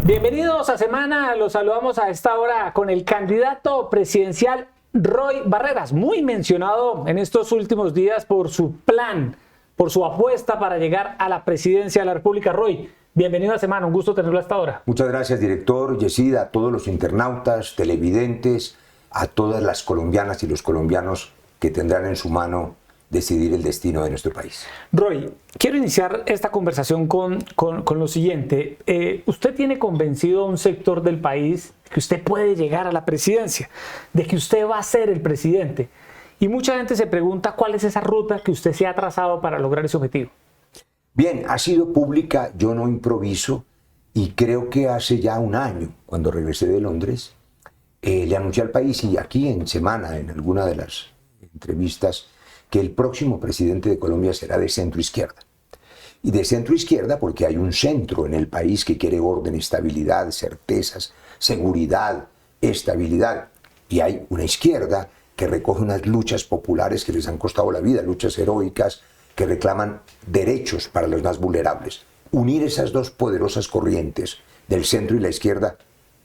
Bienvenidos a Semana, los saludamos a esta hora con el candidato presidencial Roy Barreras, muy mencionado en estos últimos días por su plan, por su apuesta para llegar a la presidencia de la República. Roy, bienvenido a Semana, un gusto tenerlo hasta ahora. Muchas gracias, director, Yesid, a todos los internautas, televidentes, a todas las colombianas y los colombianos que tendrán en su mano decidir el destino de nuestro país. Roy, quiero iniciar esta conversación con lo siguiente. Usted tiene convencido a un sector del país que usted puede llegar a la presidencia, de que usted va a ser el presidente. Y mucha gente se pregunta cuál es esa ruta que usted se ha trazado para lograr ese objetivo. Bien, ha sido pública, yo no improviso, y creo que hace ya un año, cuando regresé de Londres, le anuncié al país, y aquí en Semana, en alguna de las entrevistas, que el próximo presidente de Colombia será de centro izquierda. Y de centro izquierda porque hay un centro en el país que quiere orden, estabilidad, certezas, seguridad, estabilidad. Y hay una izquierda que recoge unas luchas populares que les han costado la vida, luchas heroicas que reclaman derechos para los más vulnerables. Unir esas dos poderosas corrientes del centro y la izquierda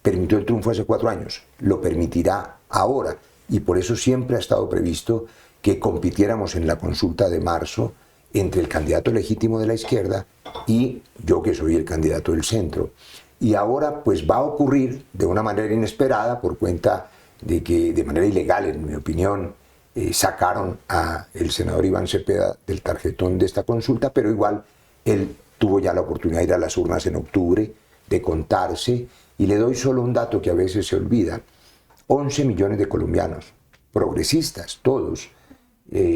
permitió el triunfo hace 4 años, lo permitirá ahora. Y por eso siempre ha estado previsto que compitiéramos en la consulta de marzo entre el candidato legítimo de la izquierda y yo, que soy el candidato del centro. Y ahora pues va a ocurrir de una manera inesperada por cuenta de que de manera ilegal, en mi opinión, sacaron a el senador Iván Cepeda del tarjetón de esta consulta, pero igual él tuvo ya la oportunidad de ir a las urnas en octubre, de contarse, y le doy solo un dato que a veces se olvida: 11 millones de colombianos, progresistas todos,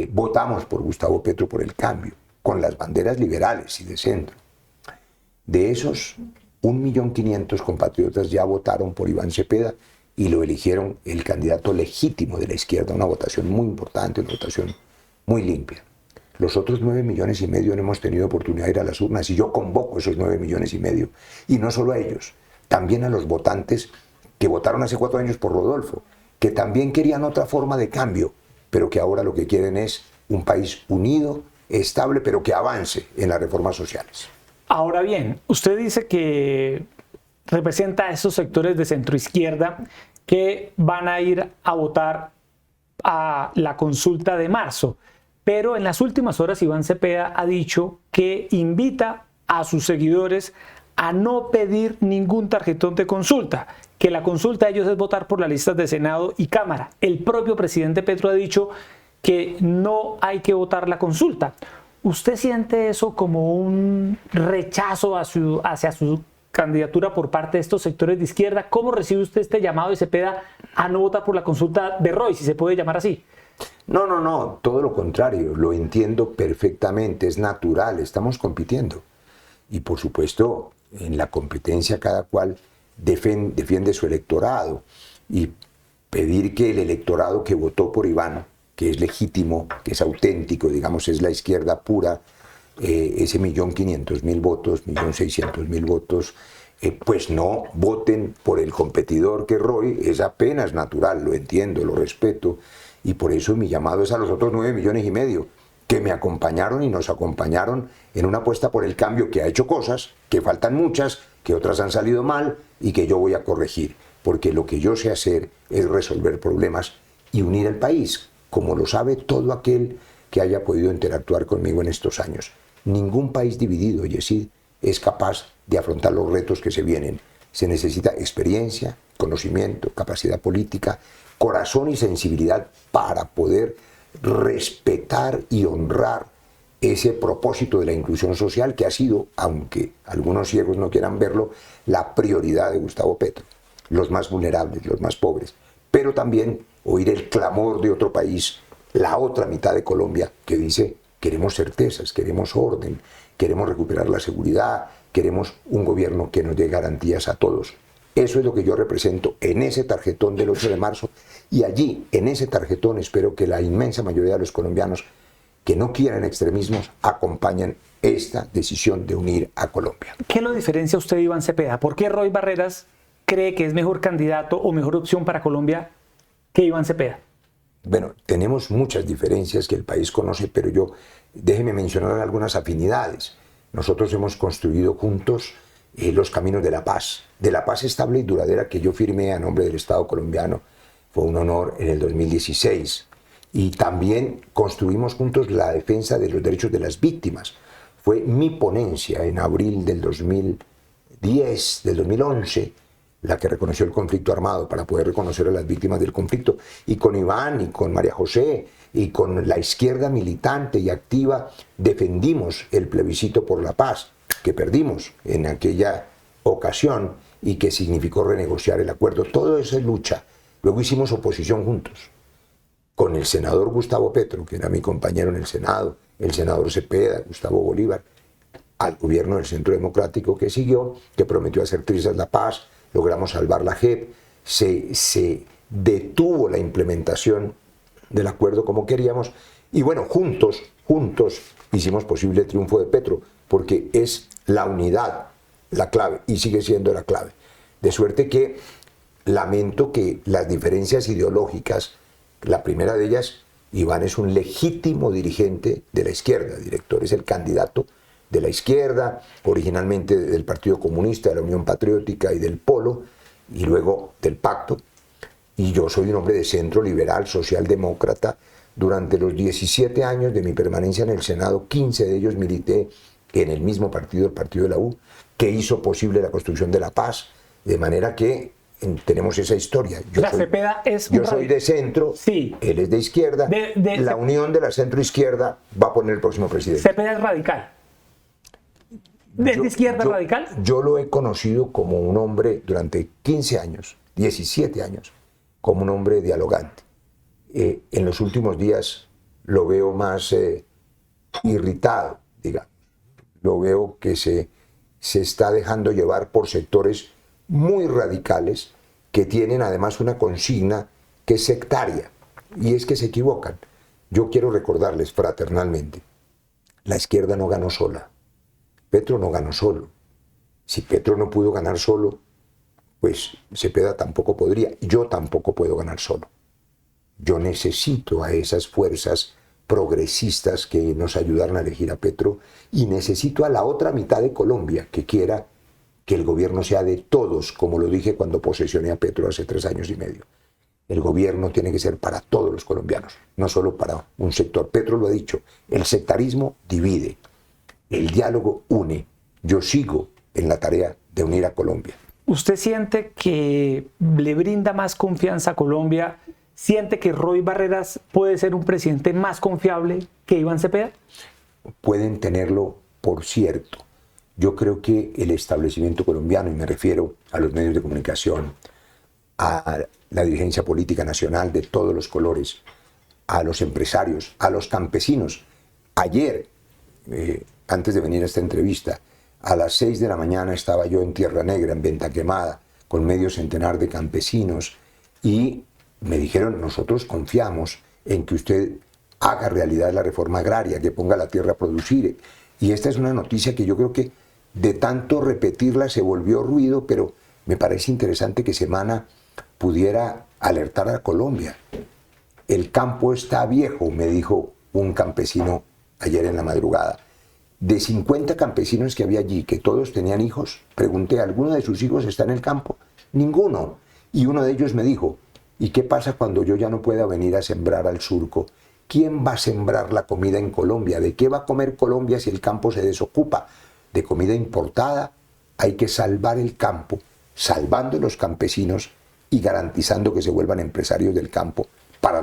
votamos por Gustavo Petro, por el cambio, con las banderas liberales y de centro. De esos, 1.500.000 compatriotas ya votaron por Iván Cepeda y lo eligieron el candidato legítimo de la izquierda, una votación muy importante, una votación muy limpia. Los otros 9,5 millones no hemos tenido oportunidad de ir a las urnas, y yo convoco esos 9,5 millones, y no solo a ellos, también a los votantes que votaron hace 4 años por Rodolfo, que también querían otra forma de cambio, pero que ahora lo que quieren es un país unido, estable, pero que avance en las reformas sociales. Ahora bien, usted dice que representa a esos sectores de centroizquierda que van a ir a votar a la consulta de marzo, pero en las últimas horas Iván Cepeda ha dicho que invita a sus seguidores a no pedir ningún tarjetón de consulta, que la consulta de ellos es votar por las listas de Senado y Cámara. El propio presidente Petro ha dicho que no hay que votar la consulta. ¿Usted siente eso como un rechazo hacia su candidatura por parte de estos sectores de izquierda? ¿Cómo recibe usted este llamado de Cepeda a no votar por la consulta de Roy, si se puede llamar así? No, todo lo contrario, lo entiendo perfectamente, es natural, estamos compitiendo. Y por supuesto, en la competencia cada cual defiende su electorado, y pedir que el electorado que votó por Iván, que es legítimo, que es auténtico, digamos, es la izquierda pura, ese 1.500.000 votos, 1.600.000 votos, pues no voten por el competidor que Roy, es apenas natural, lo entiendo, lo respeto, y por eso mi llamado es a los otros 9,5 millones que me acompañaron y nos acompañaron en una apuesta por el cambio, que ha hecho cosas, que faltan muchas, que otras han salido mal y que yo voy a corregir, porque lo que yo sé hacer es resolver problemas y unir al país, como lo sabe todo aquel que haya podido interactuar conmigo en estos años. Ningún país dividido, Yesid, es capaz de afrontar los retos que se vienen. Se necesita experiencia, conocimiento, capacidad política, corazón y sensibilidad para poder respetar y honrar ese propósito de la inclusión social que ha sido, aunque algunos ciegos no quieran verlo, la prioridad de Gustavo Petro. Los más vulnerables, los más pobres, pero también oír el clamor de otro país, la otra mitad de Colombia, que dice: queremos certezas, queremos orden, queremos recuperar la seguridad, queremos un gobierno que nos dé garantías a todos. Eso es lo que yo represento en ese tarjetón del 8 de marzo, y allí, en ese tarjetón, espero que la inmensa mayoría de los colombianos que no quieran extremismos acompañen esta decisión de unir a Colombia. ¿Qué lo diferencia a usted de Iván Cepeda? ¿Por qué Roy Barreras cree que es mejor candidato o mejor opción para Colombia que Iván Cepeda? Bueno, tenemos muchas diferencias que el país conoce, pero déjeme mencionar algunas afinidades. Nosotros hemos construido juntos los caminos de la paz estable y duradera que yo firmé a nombre del Estado colombiano. Fue un honor en el 2016. Y también construimos juntos la defensa de los derechos de las víctimas. Fue mi ponencia en abril del 2011, la que reconoció el conflicto armado para poder reconocer a las víctimas del conflicto. Y con Iván y con María José y con la izquierda militante y activa defendimos el plebiscito por la paz, que perdimos en aquella ocasión y que significó renegociar el acuerdo. Todo eso es lucha. Luego hicimos oposición juntos, con el senador Gustavo Petro, que era mi compañero en el Senado, el senador Cepeda, Gustavo Bolívar, al gobierno del Centro Democrático que siguió, que prometió hacer trizas la paz, logramos salvar la JEP, se detuvo la implementación del acuerdo como queríamos, y bueno, juntos hicimos posible el triunfo de Petro, porque es la unidad la clave, y sigue siendo la clave. De suerte que lamento que las diferencias ideológicas, la primera de ellas, Iván es un legítimo dirigente de la izquierda, director, es el candidato de la izquierda, originalmente del Partido Comunista, de la Unión Patriótica y del Polo, y luego del Pacto. Y yo soy un hombre de centro liberal, socialdemócrata. Durante los 17 años de mi permanencia en el Senado, 15 de ellos milité en el mismo partido, el partido de la U, que hizo posible la construcción de la paz, de manera que tenemos esa historia. Yo soy de centro, sí. Él es de izquierda, la unión de la centro-izquierda va a poner el próximo presidente. Cepeda es radical. ¿De izquierda radical? Yo lo he conocido como un hombre durante 15 años, 17 años, como un hombre dialogante. En los últimos días lo veo más irritado, digamos. Lo veo que se está dejando llevar por sectores muy radicales que tienen además una consigna que es sectaria, y es que se equivocan. Yo quiero recordarles fraternalmente, la izquierda no ganó sola, Petro no ganó solo. Si Petro no pudo ganar solo, pues Cepeda tampoco podría, yo tampoco puedo ganar solo. Yo necesito a esas fuerzas progresistas que nos ayudaron a elegir a Petro, y necesito a la otra mitad de Colombia que quiera que el gobierno sea de todos, como lo dije cuando posesioné a Petro hace 3 años y medio. El gobierno tiene que ser para todos los colombianos, no solo para un sector. Petro lo ha dicho, el sectarismo divide, el diálogo une. Yo sigo en la tarea de unir a Colombia. ¿Usted siente que le brinda más confianza a Colombia? ¿Siente que Roy Barreras puede ser un presidente más confiable que Iván Cepeda? Pueden tenerlo por cierto. Yo creo que el establecimiento colombiano, y me refiero a los medios de comunicación, a la dirigencia política nacional de todos los colores, a los empresarios, a los campesinos. Ayer, antes de venir a esta entrevista, a las 6 de la mañana estaba yo en Tierra Negra, en Venta Quemada, con medio centenar de campesinos, y me dijeron, nosotros confiamos en que usted haga realidad la reforma agraria, que ponga la tierra a producir. Y esta es una noticia que yo creo que de tanto repetirla se volvió ruido, pero me parece interesante que Semana pudiera alertar a Colombia. El campo está viejo, me dijo un campesino ayer en la madrugada. De 50 campesinos que había allí, que todos tenían hijos, pregunté, ¿alguno de sus hijos está en el campo? Ninguno. Y uno de ellos me dijo, ¿y qué pasa cuando yo ya no pueda venir a sembrar al surco? ¿Quién va a sembrar la comida en Colombia? ¿De qué va a comer Colombia si el campo se desocupa? De comida importada. Hay que salvar el campo, salvando a los campesinos y garantizando que se vuelvan empresarios del campo para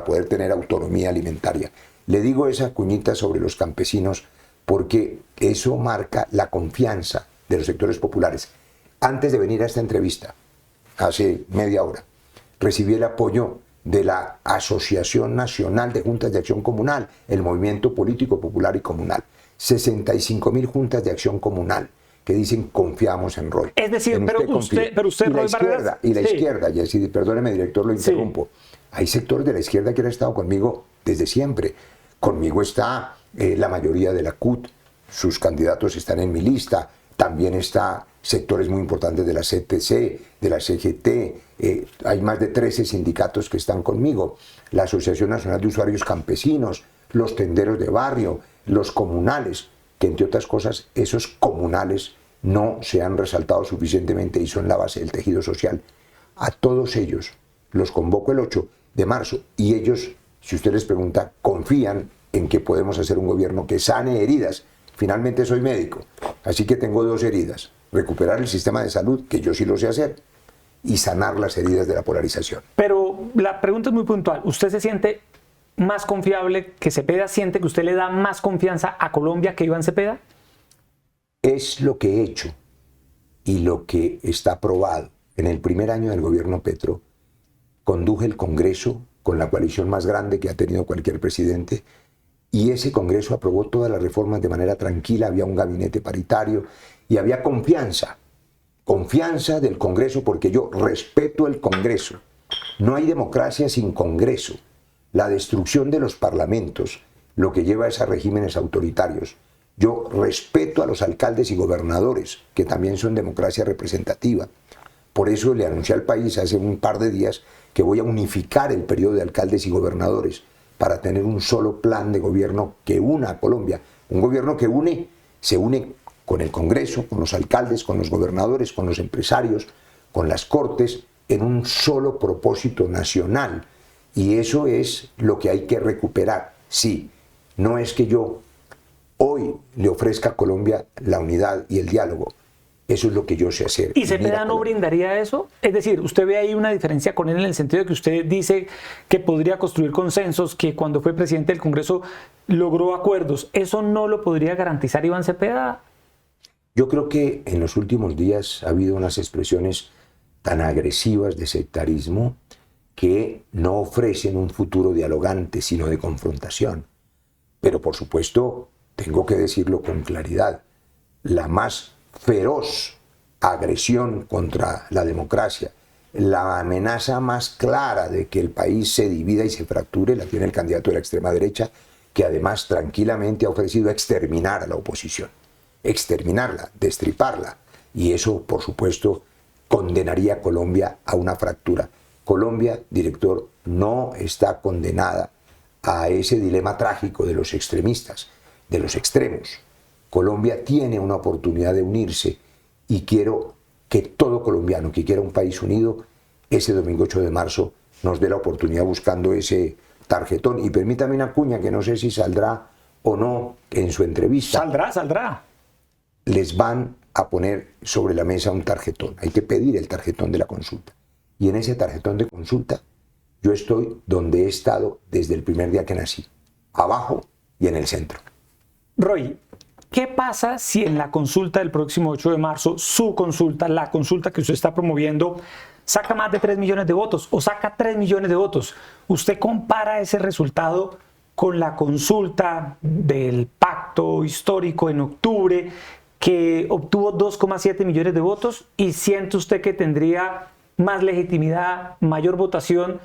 poder tener autonomía alimentaria. Le digo esa cuñita sobre los campesinos porque eso marca la confianza de los sectores populares. Antes de venir a esta entrevista, hace media hora, recibí el apoyo de la Asociación Nacional de Juntas de Acción Comunal, el Movimiento Político Popular y Comunal. 65.000 juntas de acción comunal que dicen confiamos en Roy. Es decir, pero usted y la izquierda, izquierda, Jessy, perdóneme, director, lo interrumpo. Sí. Hay sectores de la izquierda que han estado conmigo desde siempre. Conmigo está la mayoría de la CUT, sus candidatos están en mi lista. También está sectores muy importantes de la CTC, de la CGT, hay más de 13 sindicatos que están conmigo, la Asociación Nacional de Usuarios Campesinos, los tenderos de barrio, los comunales, que entre otras cosas, esos comunales no se han resaltado suficientemente y son la base del tejido social. A todos ellos los convoco el 8 de marzo y ellos, si usted les pregunta, confían en que podemos hacer un gobierno que sane heridas. Finalmente soy médico, así que tengo 2 heridas: recuperar el sistema de salud, que yo sí lo sé hacer, y sanar las heridas de la polarización. Pero la pregunta es muy puntual. ¿Usted se siente más confiable que Cepeda? ¿Siente que usted le da más confianza a Colombia que Iván Cepeda? Es lo que he hecho y lo que está aprobado. En el primer año del gobierno Petro, conduje el Congreso con la coalición más grande que ha tenido cualquier presidente, y ese Congreso aprobó todas las reformas de manera tranquila, había un gabinete paritario y había confianza del Congreso, porque yo respeto el Congreso. No hay democracia sin Congreso. La destrucción de los parlamentos lo que lleva es a regímenes autoritarios. Yo respeto a los alcaldes y gobernadores, que también son democracia representativa. Por eso le anuncié al país hace un par de días que voy a unificar el periodo de alcaldes y gobernadores para tener un solo plan de gobierno que una a Colombia. Un gobierno que se une con el Congreso, con los alcaldes, con los gobernadores, con los empresarios, con las cortes, en un solo propósito nacional. Y eso es lo que hay que recuperar. Sí, no es que yo hoy le ofrezca a Colombia la unidad y el diálogo. Eso es lo que yo sé hacer. ¿Y Cepeda no brindaría eso? Es decir, ¿usted ve ahí una diferencia con él en el sentido de que usted dice que podría construir consensos, que cuando fue presidente del Congreso logró acuerdos? ¿Eso no lo podría garantizar Iván Cepeda? Yo creo que en los últimos días ha habido unas expresiones tan agresivas de sectarismo que no ofrecen un futuro dialogante, sino de confrontación. Pero por supuesto, tengo que decirlo con claridad, la más feroz agresión contra la democracia, la amenaza más clara de que el país se divida y se fracture, la tiene el candidato de la extrema derecha, que además tranquilamente ha ofrecido exterminar a la oposición, exterminarla, destriparla, y eso, por supuesto, condenaría a Colombia a una fractura. Colombia, director, no está condenada a ese dilema trágico de los extremistas, de los extremos. Colombia tiene una oportunidad de unirse y quiero que todo colombiano que quiera un país unido, ese domingo 8 de marzo nos dé la oportunidad buscando ese tarjetón. Y permítame una cuña que no sé si saldrá o no en su entrevista. Saldrá. Les van a poner sobre la mesa un tarjetón. Hay que pedir el tarjetón de la consulta. Y en ese tarjetón de consulta yo estoy donde he estado desde el primer día que nací, abajo y en el centro. Roy, ¿qué pasa si en la consulta del próximo 8 de marzo, su consulta, la consulta que usted está promoviendo, saca más de 3 millones de votos o saca 3 millones de votos? ¿Usted compara ese resultado con la consulta del pacto histórico en octubre, que obtuvo 2,7 millones de votos, y siente usted que tendría más legitimidad, mayor votación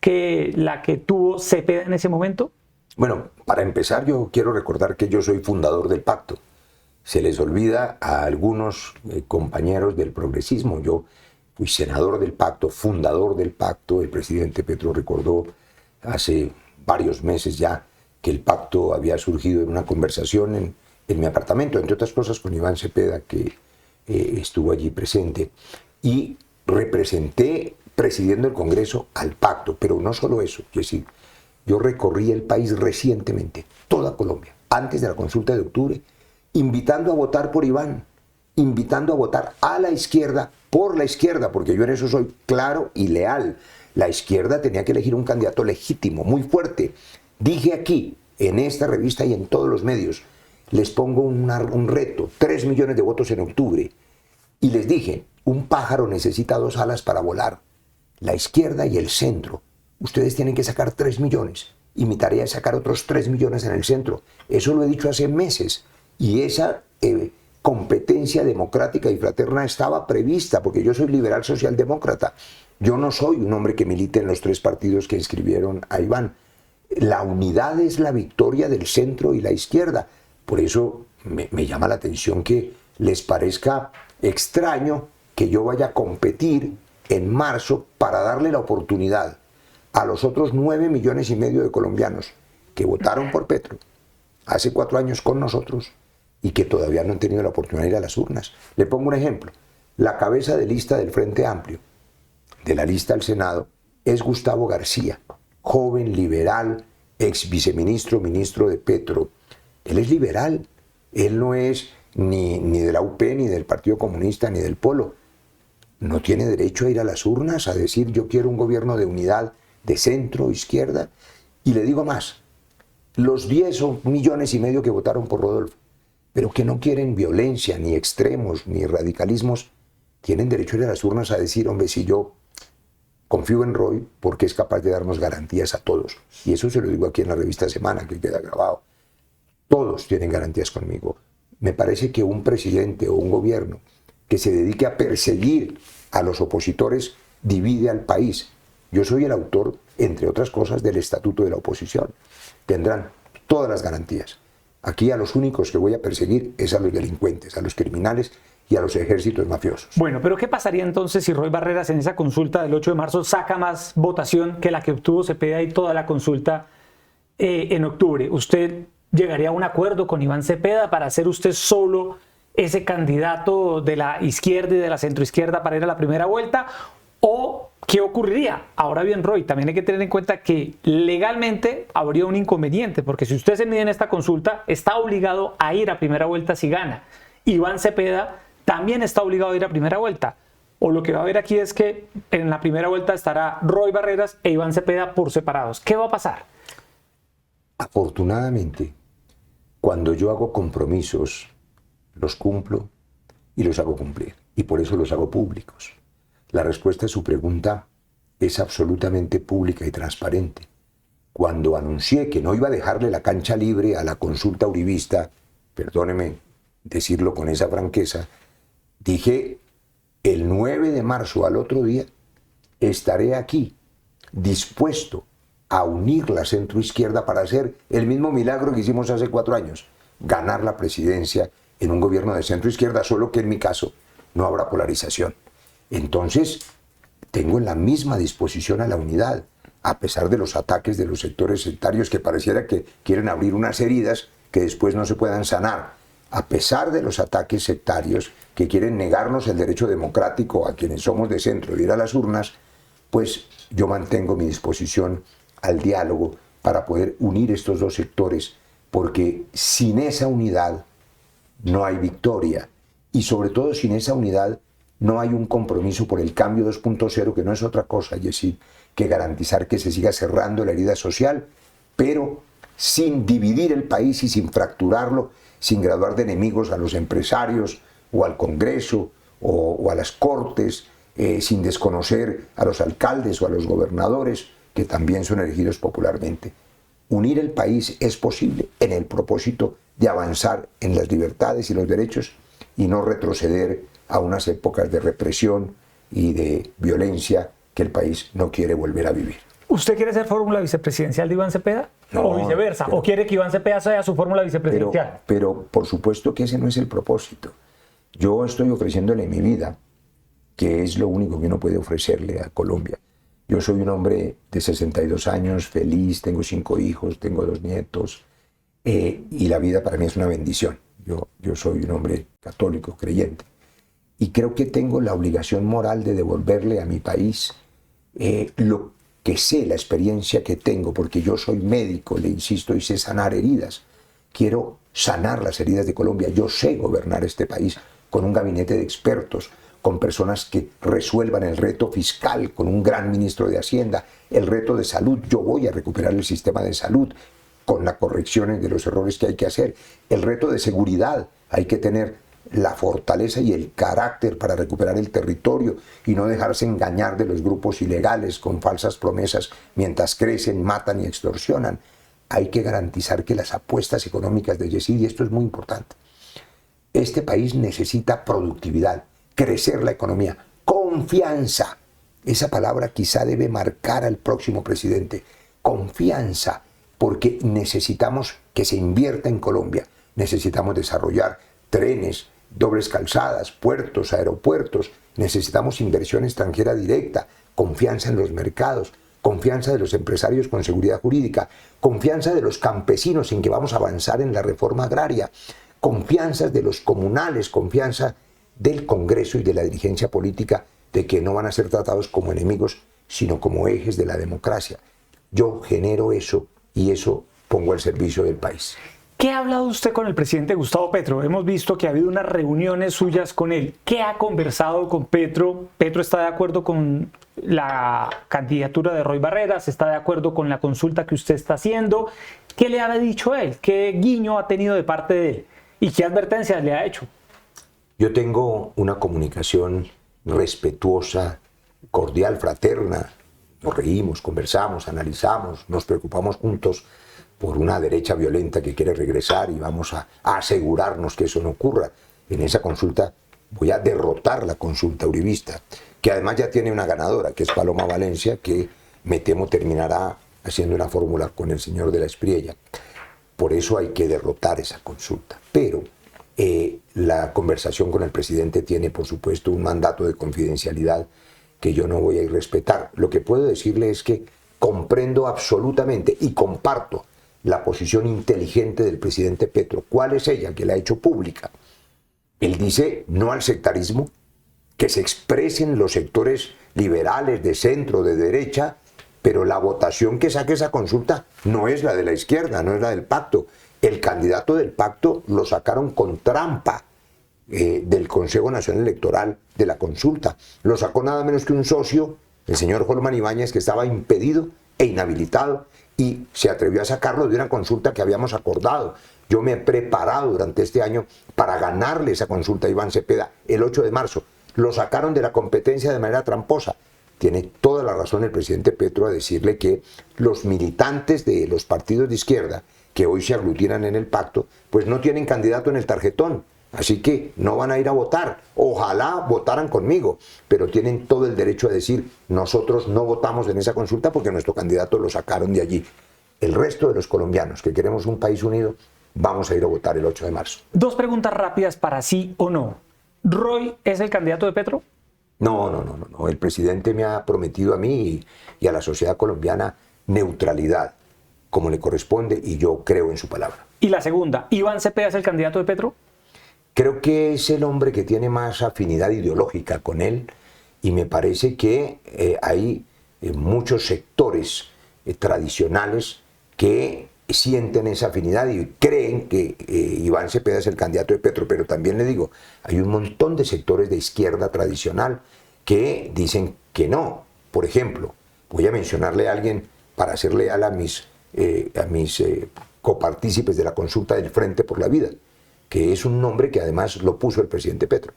que la que tuvo Cepeda en ese momento? Bueno, para empezar yo quiero recordar que yo soy fundador del pacto. Se les olvida a algunos compañeros del progresismo. Yo fui senador del pacto, fundador del pacto. El presidente Petro recordó hace varios meses ya que el pacto había surgido en una conversación en mi apartamento, entre otras cosas con Iván Cepeda, que estuvo allí presente. Y representé, presidiendo el Congreso, al pacto. Pero no solo eso, es decir, yo recorrí el país recientemente, toda Colombia, antes de la consulta de octubre, invitando a votar por Iván, invitando a votar a la izquierda, por la izquierda, porque yo en eso soy claro y leal. La izquierda tenía que elegir un candidato legítimo, muy fuerte. Dije aquí, en esta revista y en todos los medios, les pongo un reto, 3 millones de votos en octubre. Y les dije, un pájaro necesita 2 alas para volar, la izquierda y el centro. Ustedes tienen que sacar 3 millones y mi tarea es sacar otros 3 millones en el centro. Eso lo he dicho hace meses y esa competencia democrática y fraterna estaba prevista, porque yo soy liberal socialdemócrata. Yo no soy un hombre que milite en los 3 partidos que inscribieron a Iván. La unidad es la victoria del centro y la izquierda. Por eso me llama la atención que les parezca extraño que yo vaya a competir en marzo para darle la oportunidad a los otros 9,5 millones de colombianos que votaron por Petro hace 4 años con nosotros y que todavía no han tenido la oportunidad de ir a las urnas. Le pongo un ejemplo. La cabeza de lista del Frente Amplio, de la lista al Senado, es Gustavo García, joven liberal, ex viceministro, ministro de Petro. Él es liberal, él no es ni de la UP, ni del Partido Comunista, ni del Polo. No tiene derecho a ir a las urnas a decir yo quiero un gobierno de unidad de centro, izquierda. Y le digo más, los 10 millones y medio que votaron por Rodolfo, pero que no quieren violencia, ni extremos, ni radicalismos, tienen derecho a ir a las urnas a decir, hombre, si yo confío en Roy porque es capaz de darnos garantías a todos. Y eso se lo digo aquí en la revista Semana, que queda grabado. Todos tienen garantías conmigo. Me parece que un presidente o un gobierno que se dedique a perseguir a los opositores divide al país. Yo soy el autor, entre otras cosas, del Estatuto de la Oposición. Tendrán todas las garantías. Aquí a los únicos que voy a perseguir es a los delincuentes, a los criminales y a los ejércitos mafiosos. Bueno, pero ¿qué pasaría entonces si Roy Barreras en esa consulta del 8 de marzo saca más votación que la que obtuvo Cepeda y toda la consulta en octubre? ¿Usted llegaría a un acuerdo con Iván Cepeda para ser usted solo ese candidato de la izquierda y de la centroizquierda para ir a la primera vuelta? ¿O qué ocurriría? Ahora bien, Roy, también hay que tener en cuenta que legalmente habría un inconveniente, porque si usted se mide en esta consulta, está obligado a ir a primera vuelta si gana. Iván Cepeda también está obligado a ir a primera vuelta. O lo que va a haber aquí es que en la primera vuelta estará Roy Barreras e Iván Cepeda por separados. ¿Qué va a pasar? Afortunadamente, cuando yo hago compromisos, los cumplo y los hago cumplir. Y por eso los hago públicos. La respuesta a su pregunta es absolutamente pública y transparente. Cuando anuncié que no iba a dejarle la cancha libre a la consulta uribista, perdóneme decirlo con esa franqueza, dije el 9 de marzo al otro día estaré aquí dispuesto a unir la centroizquierda para hacer el mismo milagro que hicimos hace 4 años, ganar la presidencia en un gobierno de centroizquierda, solo que en mi caso no habrá polarización. Entonces, tengo en la misma disposición a la unidad, a pesar de los ataques de los sectores sectarios que pareciera que quieren abrir unas heridas que después no se puedan sanar, a pesar de los ataques sectarios que quieren negarnos el derecho democrático a quienes somos de centro de ir a las urnas, pues yo mantengo mi disposición al diálogo para poder unir estos dos sectores, porque sin esa unidad no hay victoria, y sobre todo sin esa unidad no hay un compromiso por el cambio 2.0, que no es otra cosa, Yesid, que garantizar que se siga cerrando la herida social, pero sin dividir el país y sin fracturarlo, sin graduar de enemigos a los empresarios o al Congreso o a las Cortes, sin desconocer a los alcaldes o a los gobernadores, que también son elegidos popularmente. Unir el país es posible en el propósito de avanzar en las libertades y los derechos y no retroceder a unas épocas de represión y de violencia que el país no quiere volver a vivir. ¿Usted quiere ser fórmula vicepresidencial de Iván Cepeda? No, ¿O viceversa? ¿O quiere que Iván Cepeda sea su fórmula vicepresidencial? Pero por supuesto que ese no es el propósito. Yo estoy ofreciéndole mi vida, que es lo único que uno puede ofrecerle a Colombia. Yo soy un hombre de 62 años, feliz, tengo 5 hijos, tengo 2 nietos, y la vida para mí es una bendición. Yo soy un hombre católico, creyente, y creo que tengo la obligación moral de devolverle a mi país lo que sé, la experiencia que tengo, porque yo soy médico, le insisto, y sé sanar heridas. Quiero sanar las heridas de Colombia. Yo sé gobernar este país con un gabinete de expertos, con personas que resuelvan el reto fiscal, con un gran ministro de Hacienda, el reto de salud. Yo voy a recuperar el sistema de salud con las correcciones de los errores que hay que hacer. El reto de seguridad, hay que tener la fortaleza y el carácter para recuperar el territorio y no dejarse engañar de los grupos ilegales con falsas promesas mientras crecen, matan y extorsionan. Hay que garantizar que las apuestas económicas de Yesid, y esto es muy importante, este país necesita productividad, crecer la economía, confianza. Esa palabra quizá debe marcar al próximo presidente. Confianza, porque necesitamos que se invierta en Colombia. Necesitamos desarrollar trenes, dobles calzadas, puertos, aeropuertos. Necesitamos inversión extranjera directa, confianza en los mercados, confianza de los empresarios con seguridad jurídica, confianza de los campesinos en que vamos a avanzar en la reforma agraria, confianzas de los comunales, confianza del Congreso y de la dirigencia política de que no van a ser tratados como enemigos, sino como ejes de la democracia. Yo genero eso y eso pongo al servicio del país. ¿Qué ha hablado usted con el presidente Gustavo Petro? Hemos visto que ha habido unas reuniones suyas con él. ¿Qué ha conversado con Petro? ¿Petro está de acuerdo con la candidatura de Roy Barreras? ¿Está de acuerdo con la consulta que usted está haciendo? ¿Qué le ha dicho él? ¿Qué guiño ha tenido de parte de él? ¿Y qué advertencias le ha hecho? Yo tengo una comunicación respetuosa, cordial, fraterna. Nos reímos, conversamos, analizamos, nos preocupamos juntos por una derecha violenta que quiere regresar y vamos a asegurarnos que eso no ocurra. En esa consulta voy a derrotar la consulta uribista, que además ya tiene una ganadora, que es Paloma Valencia, que me temo terminará haciendo una fórmula con el señor de la Espriella. Por eso hay que derrotar esa consulta. Pero la conversación con el presidente tiene, por supuesto, un mandato de confidencialidad que yo no voy a irrespetar. Lo que puedo decirle es que comprendo absolutamente y comparto la posición inteligente del presidente Petro. ¿Cuál es ella? Que la ha hecho pública. Él dice no al sectarismo, que se expresen los sectores liberales, de centro, de derecha, pero la votación que saque esa consulta no es la de la izquierda, no es la del pacto. El candidato del pacto lo sacaron con trampa del Consejo Nacional Electoral de la consulta. Lo sacó nada menos que un socio, el señor Holman Ibáñez, que estaba impedido e inhabilitado, y se atrevió a sacarlo de una consulta que habíamos acordado. Yo me he preparado durante este año para ganarle esa consulta a Iván Cepeda el 8 de marzo. Lo sacaron de la competencia de manera tramposa. Tiene toda la razón el presidente Petro a decirle que los militantes de los partidos de izquierda que hoy se aglutinan en el pacto, pues no tienen candidato en el tarjetón. Así que no van a ir a votar. Ojalá votaran conmigo, pero tienen todo el derecho a decir nosotros no votamos en esa consulta porque nuestro candidato lo sacaron de allí. El resto de los colombianos que queremos un país unido vamos a ir a votar el 8 de marzo. Dos preguntas rápidas para sí o no. ¿Roy es el candidato de Petro? No. El presidente me ha prometido a mí y a la sociedad colombiana neutralidad, como le corresponde, y yo creo en su palabra. Y la segunda, ¿Iván Cepeda es el candidato de Petro? Creo que es el hombre que tiene más afinidad ideológica con él y me parece que hay muchos sectores tradicionales que sienten esa afinidad y creen que Iván Cepeda es el candidato de Petro, pero también le digo, hay un montón de sectores de izquierda tradicional que dicen que no. Por ejemplo, voy a mencionarle a alguien para ser leal a mis copartícipes de la consulta del Frente por la Vida, que es un nombre que además lo puso el presidente Petro.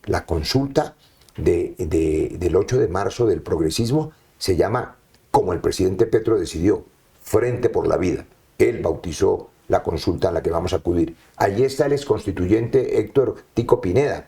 La consulta del 8 de marzo del progresismo se llama, como el presidente Petro decidió, Frente por la Vida. Él bautizó la consulta a la que vamos a acudir. Allí está el exconstituyente Héctor Tico Pineda,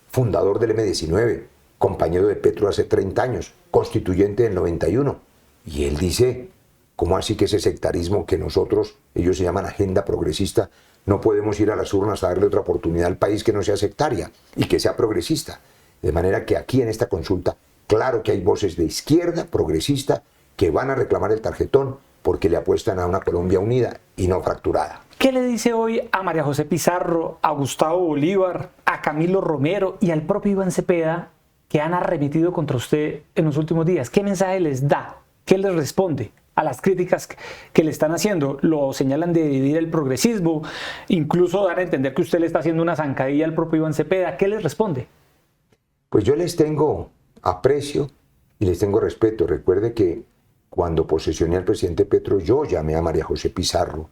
fundador del M19, compañero de Petro hace 30 años, constituyente del 91. Y él dice, ¿cómo así que ese sectarismo que nosotros, ellos se llaman agenda progresista, no podemos ir a las urnas a darle otra oportunidad al país que no sea sectaria y que sea progresista? De manera que aquí en esta consulta, claro que hay voces de izquierda progresista que van a reclamar el tarjetón porque le apuestan a una Colombia unida y no fracturada. ¿Qué le dice hoy a María José Pizarro, a Gustavo Bolívar, a Camilo Romero y al propio Iván Cepeda que han arremetido contra usted en los últimos días? ¿Qué mensaje les da? ¿Qué les responde a las críticas que le están haciendo? Lo señalan de dividir el progresismo, incluso dan a entender que usted le está haciendo una zancadilla al propio Iván Cepeda. ¿Qué les responde? Pues yo les tengo aprecio y les tengo respeto. Recuerde que cuando posesioné al presidente Petro, yo llamé a María José Pizarro,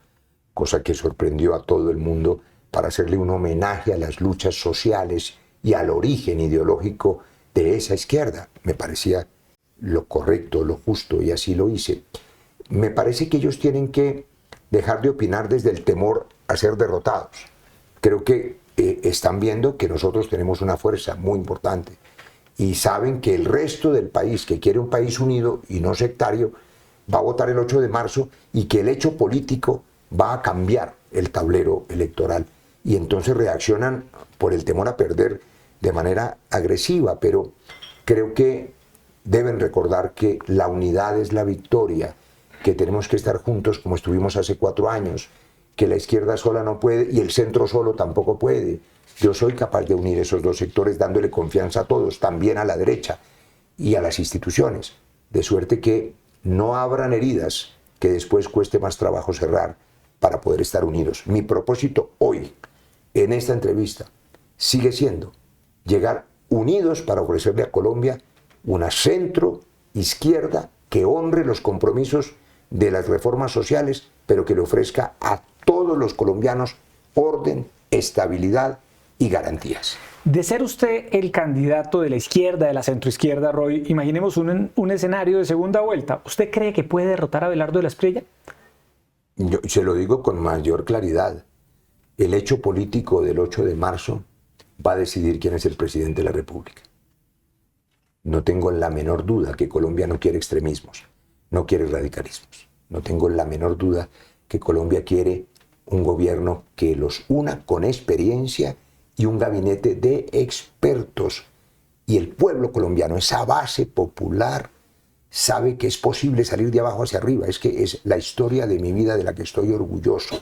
cosa que sorprendió a todo el mundo, para hacerle un homenaje a las luchas sociales y al origen ideológico de esa izquierda. Me parecía lo correcto, lo justo, y así lo hice. Me parece que ellos tienen que dejar de opinar desde el temor a ser derrotados. Creo que están viendo que nosotros tenemos una fuerza muy importante y saben que el resto del país, que quiere un país unido y no sectario, va a votar el 8 de marzo y que el hecho político va a cambiar el tablero electoral. Y entonces reaccionan por el temor a perder de manera agresiva, pero creo que deben recordar que la unidad es la victoria, que tenemos que estar juntos como estuvimos hace 4 años, que la izquierda sola no puede y el centro solo tampoco puede. Yo soy capaz de unir esos dos sectores dándole confianza a todos, también a la derecha y a las instituciones, de suerte que no abran heridas que después cueste más trabajo cerrar para poder estar unidos. Mi propósito hoy, en esta entrevista, sigue siendo llegar unidos para ofrecerle a Colombia una centro izquierda que honre los compromisos de las reformas sociales, pero que le ofrezca a todos los colombianos orden, estabilidad y garantías. De ser usted el candidato de la izquierda, de la centroizquierda, Roy, imaginemos un escenario de segunda vuelta. ¿Usted cree que puede derrotar a Abelardo de la Espriella? Yo se lo digo con mayor claridad. El hecho político del 8 de marzo va a decidir quién es el presidente de la República. No tengo la menor duda que Colombia no quiere extremismos, no quiere radicalismos. No tengo la menor duda que Colombia quiere un gobierno que los una con experiencia y un gabinete de expertos. Y el pueblo colombiano, esa base popular, sabe que es posible salir de abajo hacia arriba. Es que es la historia de mi vida de la que estoy orgulloso.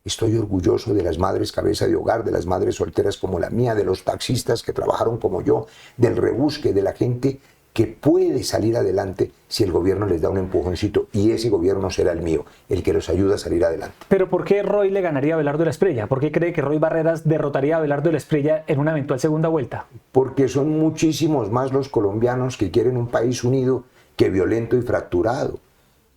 Estoy orgulloso de las madres cabeza de hogar, de las madres solteras como la mía, de los taxistas que trabajaron como yo, del rebusque, de la gente que puede salir adelante si el gobierno les da un empujoncito, y ese gobierno será el mío, el que los ayuda a salir adelante. Pero ¿por qué Roy le ganaría a Abelardo de la Espriella? ¿Por qué cree que Roy Barreras derrotaría a Abelardo de la Espriella en una eventual segunda vuelta? Porque son muchísimos más los colombianos que quieren un país unido que violento y fracturado.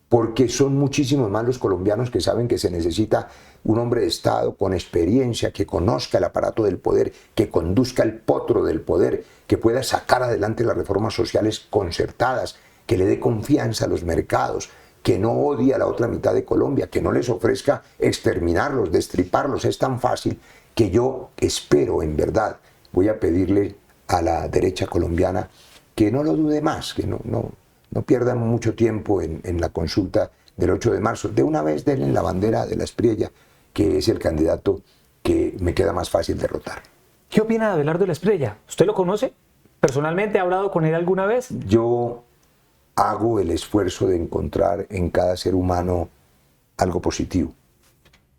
Porque son muchísimos más los colombianos que saben que se necesita un hombre de Estado con experiencia, que conozca el aparato del poder, que conduzca el potro del poder, que pueda sacar adelante las reformas sociales concertadas, que le dé confianza a los mercados, que no odie a la otra mitad de Colombia, que no les ofrezca exterminarlos, destriparlos. Es tan fácil que yo espero, en verdad, voy a pedirle a la derecha colombiana que no lo dude más, que no pierdan mucho tiempo en la consulta del 8 de marzo. De una vez denle la bandera de la Espriella, que es el candidato que me queda más fácil derrotar. ¿Qué opina de Abelardo de la Espriella? ¿Usted lo conoce? ¿Personalmente ha hablado con él alguna vez? Yo hago el esfuerzo de encontrar en cada ser humano algo positivo.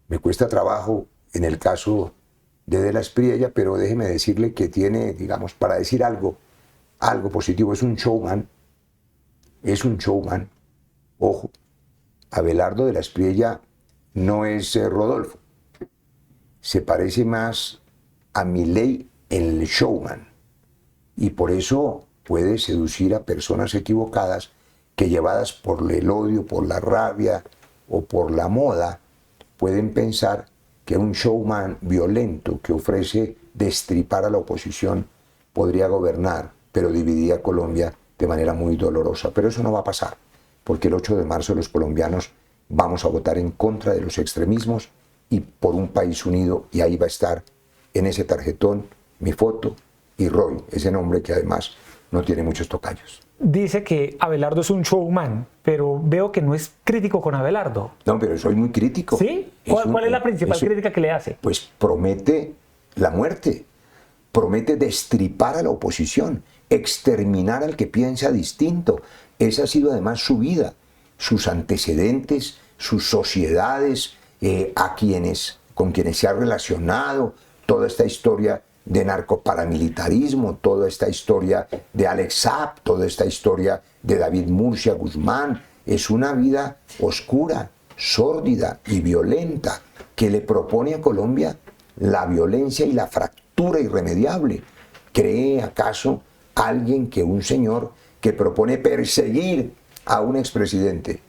Me cuesta trabajo en el caso de la Espriella, pero déjeme decirle que tiene, digamos, para decir algo positivo, es un showman. Es un showman. Ojo, Abelardo de la Espriella no es Rodolfo. Se parece más a Milei, el showman. Y por eso puede seducir a personas equivocadas que, llevadas por el odio, por la rabia o por la moda, pueden pensar que un showman violento que ofrece destripar a la oposición podría gobernar, pero dividir a Colombia de manera muy dolorosa. Pero eso no va a pasar, porque el 8 de marzo los colombianos vamos a votar en contra de los extremismos y por un país unido, y ahí va a estar en ese tarjetón mi foto y Roy, ese nombre que además no tiene muchos tocayos. Dice que Abelardo es un showman, pero veo que no es crítico con Abelardo. No, pero soy muy crítico. ¿Sí? ¿Cuál es la principal crítica que le hace? Pues promete la muerte, promete destripar a la oposición, exterminar al que piensa distinto. Esa ha sido además su vida, sus antecedentes, sus sociedades, con quienes se ha relacionado, toda esta historia de narcoparamilitarismo, toda esta historia de Alex Saab, toda esta historia de David Murcia Guzmán. Es una vida oscura, sórdida y violenta que le propone a Colombia la violencia y la fractura irremediable. ¿Cree acaso alguien que un señor que propone perseguir a un expresidente?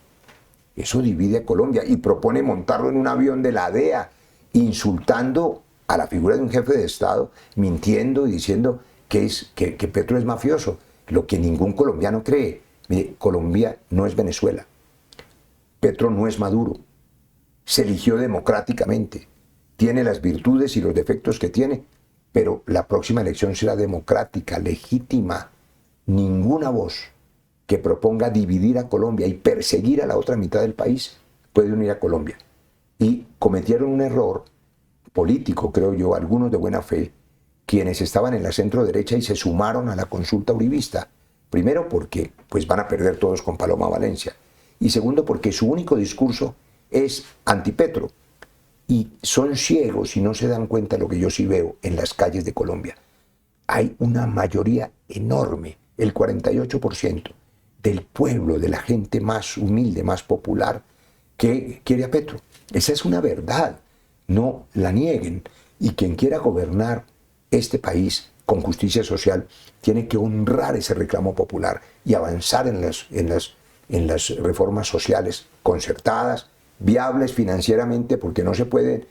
Eso divide a Colombia, y propone montarlo en un avión de la DEA, insultando a la figura de un jefe de Estado, mintiendo y diciendo que Petro es mafioso, lo que ningún colombiano cree. Mire, Colombia no es Venezuela. Petro no es Maduro. Se eligió democráticamente. Tiene las virtudes y los defectos que tiene, pero la próxima elección será democrática, legítima. Ninguna voz que proponga dividir a Colombia y perseguir a la otra mitad del país puede unir a Colombia. Y cometieron un error político, creo yo, algunos de buena fe, quienes estaban en la centro derecha y se sumaron a la consulta uribista. Primero porque pues van a perder todos con Paloma Valencia, y segundo porque su único discurso es antipetro, y son ciegos y no se dan cuenta de lo que yo sí veo en las calles de Colombia. Hay una mayoría enorme, el 48% del pueblo, de la gente más humilde, más popular, que quiere a Petro. Esa es una verdad, no la nieguen. Y quien quiera gobernar este país con justicia social tiene que honrar ese reclamo popular y avanzar en las reformas sociales concertadas, viables financieramente, porque no se pueden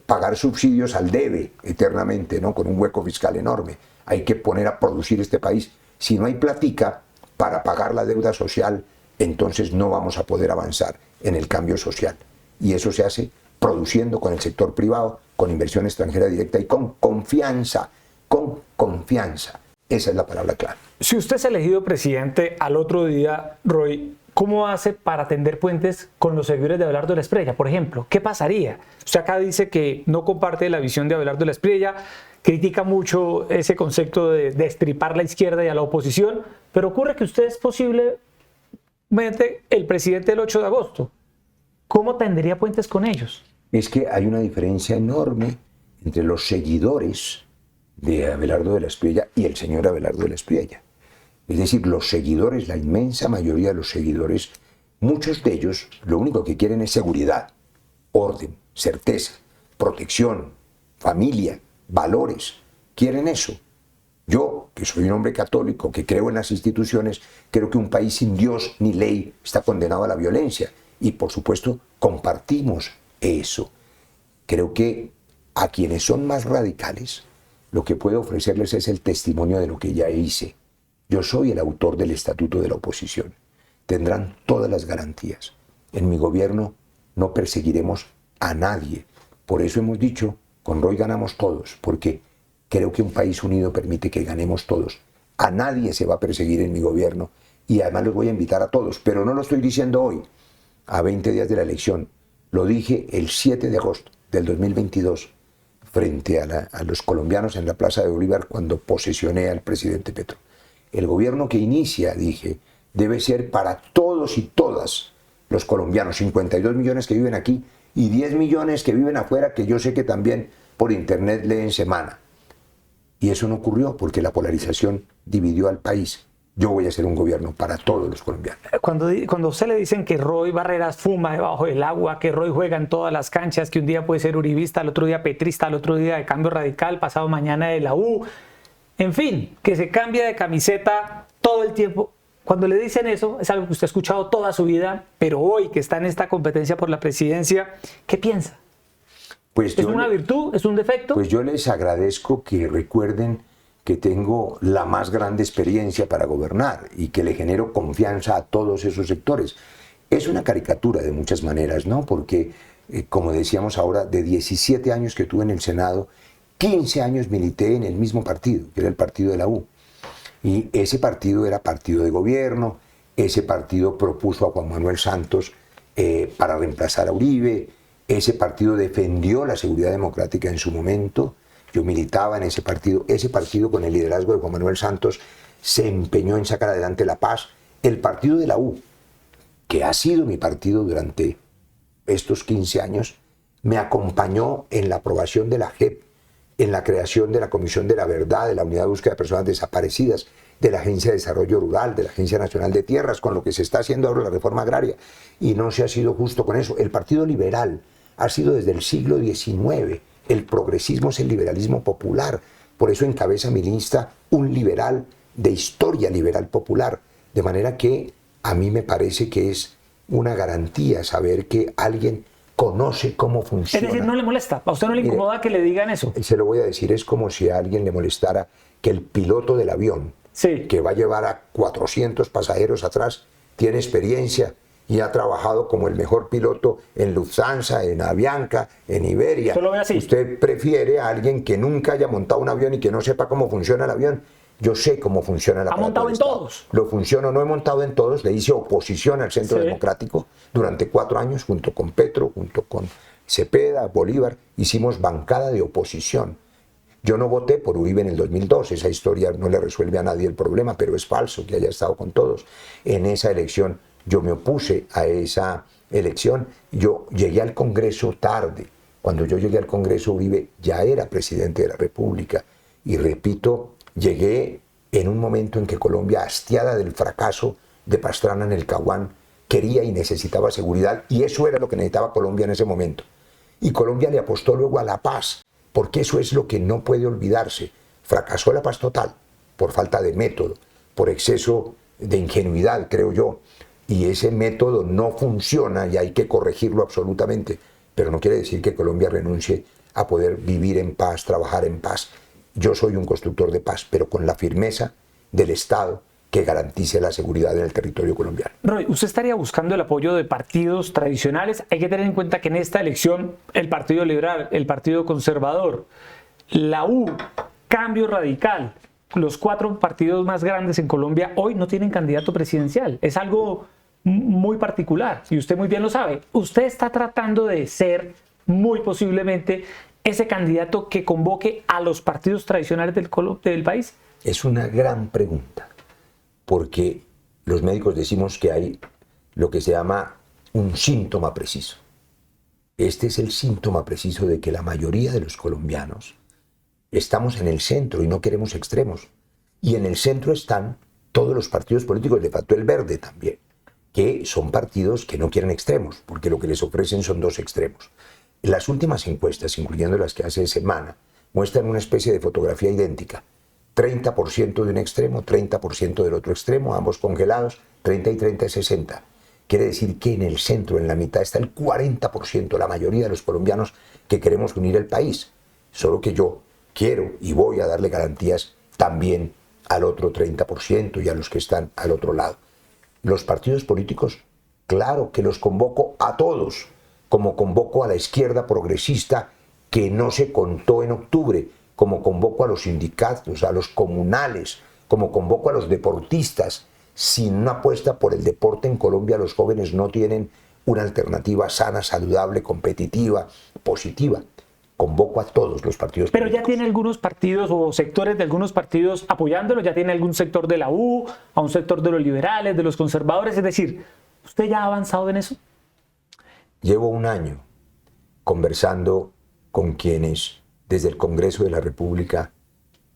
pagar subsidios al debe eternamente, ¿no? Con un hueco fiscal enorme. Hay que poner a producir este país. Si no hay platica para pagar la deuda social, entonces no vamos a poder avanzar en el cambio social. Y eso se hace produciendo con el sector privado, con inversión extranjera directa y con confianza. Con confianza. Esa es la palabra clave. Si usted es elegido presidente al otro día, Roy, ¿cómo hace para tender puentes con los seguidores de Abelardo Espriella? Por ejemplo, ¿qué pasaría? Usted acá dice que no comparte la visión de Abelardo Espriella, critica mucho ese concepto de destripar la izquierda y a la oposición, pero ocurre que usted es posiblemente el presidente del 8 de agosto. ¿Cómo tendería puentes con ellos? Es que hay una diferencia enorme entre los seguidores de Abelardo Espriella y el señor Abelardo Espriella. Es decir, los seguidores, la inmensa mayoría de los seguidores, muchos de ellos lo único que quieren es seguridad, orden, certeza, protección, familia, valores. Quieren eso. Yo, que soy un hombre católico, que creo en las instituciones, creo que un país sin Dios ni ley está condenado a la violencia. Y por supuesto, compartimos eso. Creo que a quienes son más radicales, lo que puedo ofrecerles es el testimonio de lo que ya hice. Yo soy el autor del Estatuto de la Oposición. Tendrán todas las garantías. En mi gobierno no perseguiremos a nadie. Por eso hemos dicho, con Roy ganamos todos, porque creo que un país unido permite que ganemos todos. A nadie se va a perseguir en mi gobierno y además los voy a invitar a todos, pero no lo estoy diciendo hoy, a 20 días de la elección. Lo dije el 7 de agosto del 2022 frente a los colombianos en la Plaza de Bolívar cuando posesioné al presidente Petro. El gobierno que inicia, dije, debe ser para todos y todas los colombianos, 52 millones que viven aquí y 10 millones que viven afuera, que yo sé que también por internet leen Semana. Y eso no ocurrió porque la polarización dividió al país. Yo voy a hacer un gobierno para todos los colombianos. Cuando a usted le dicen que Roy Barreras fuma debajo del agua, que Roy juega en todas las canchas, que un día puede ser uribista, al otro día petrista, al otro día de Cambio Radical, pasado mañana de la U, en fin, que se cambia de camiseta todo el tiempo. Cuando le dicen eso, es algo que usted ha escuchado toda su vida, pero hoy que está en esta competencia por la presidencia, ¿qué piensa? Pues ¿Es una virtud? ¿Es un defecto? Pues yo les agradezco que recuerden que tengo la más grande experiencia para gobernar y que le genero confianza a todos esos sectores. Es una caricatura de muchas maneras, ¿no? Porque, como decíamos ahora, de 17 años que tuve en el Senado, 15 años milité en el mismo partido, que era el partido de la U. Y ese partido era partido de gobierno, ese partido propuso a Juan Manuel Santos para reemplazar a Uribe, ese partido defendió la seguridad democrática en su momento. Yo militaba en ese partido con el liderazgo de Juan Manuel Santos se empeñó en sacar adelante la paz. El partido de la U, que ha sido mi partido durante estos 15 años, me acompañó en la aprobación de la JEP, en la creación de la Comisión de la Verdad, de la Unidad de Búsqueda de Personas Desaparecidas, de la Agencia de Desarrollo Rural, de la Agencia Nacional de Tierras, con lo que se está haciendo ahora la reforma agraria. Y no se ha sido justo con eso. El Partido Liberal ha sido desde el siglo XIX. El progresismo es el liberalismo popular. Por eso encabeza mi lista un liberal de historia liberal popular. De manera que a mí me parece que es una garantía saber que alguien conoce cómo funciona. Es decir, no le molesta. ¿A usted no le incomoda que le digan eso? Se lo voy a decir, es como si a alguien le molestara que el piloto del avión, que va a llevar a 400 pasajeros atrás, tiene experiencia y ha trabajado como el mejor piloto en Lufthansa, en Avianca, en Iberia. ¿Usted lo ve así? Usted prefiere a alguien que nunca haya montado un avión y que no sepa cómo funciona el avión. Yo sé cómo funciona el aparato. ¿Ha montado en todos? Lo funciono, no he montado en todos. Le hice oposición al Centro Democrático durante 4 años, junto con Petro, junto con Cepeda, Bolívar. Hicimos bancada de oposición. Yo no voté por Uribe en el 2002. Esa historia no le resuelve a nadie el problema, pero es falso que haya estado con todos. En esa elección yo me opuse a esa elección. Yo llegué al Congreso tarde, Cuando yo llegué al Congreso, Uribe ya era presidente de la República. Y repito, llegué en un momento en que Colombia, hastiada del fracaso de Pastrana en el Caguán, quería y necesitaba seguridad, y eso era lo que necesitaba Colombia en ese momento. Y Colombia le apostó luego a la paz, porque eso es lo que no puede olvidarse. Fracasó la paz total, por falta de método, por exceso de ingenuidad, creo yo. Y ese método no funciona y hay que corregirlo absolutamente. Pero no quiere decir que Colombia renuncie a poder vivir en paz, trabajar en paz. Yo soy un constructor de paz, pero con la firmeza del Estado que garantice la seguridad en el territorio colombiano. Roy, ¿usted estaría buscando el apoyo de partidos tradicionales? Hay que tener en cuenta que en esta elección el Partido Liberal, el Partido Conservador, la U, Cambio Radical, los 4 partidos más grandes en Colombia hoy no tienen candidato presidencial. Es algo muy particular y usted muy bien lo sabe. Usted está tratando de ser muy posiblemente ese candidato que convoque a los partidos tradicionales del país. Es una gran pregunta, porque los médicos decimos que hay lo que se llama un síntoma preciso. Este es el síntoma preciso de que la mayoría de los colombianos estamos en el centro y no queremos extremos. Y en el centro están todos los partidos políticos, le faltó el verde también, que son partidos que no quieren extremos, porque lo que les ofrecen son 2 extremos. Las últimas encuestas, incluyendo las que hace semana, muestran una especie de fotografía idéntica. 30% de un extremo, 30% del otro extremo, ambos congelados, 30 y 30 es 60. Quiere decir que en el centro, en la mitad, está el 40%, la mayoría de los colombianos que queremos unir el país. Solo que yo quiero y voy a darle garantías también al otro 30% y a los que están al otro lado. Los partidos políticos, claro que los convoco a todos, como convoco a la izquierda progresista que no se contó en octubre, como convoco a los sindicatos, a los comunales, como convoco a los deportistas. Sin una apuesta por el deporte en Colombia, los jóvenes no tienen una alternativa sana, saludable, competitiva, positiva. Convoco a todos los partidos Pero políticos. ya tiene algunos partidos o sectores de algunos partidos apoyándolo, ya tiene algún sector de la U, a un sector de los liberales, de los conservadores, es decir, ¿usted ya ha avanzado en eso? Llevo un año conversando con quienes desde el Congreso de la República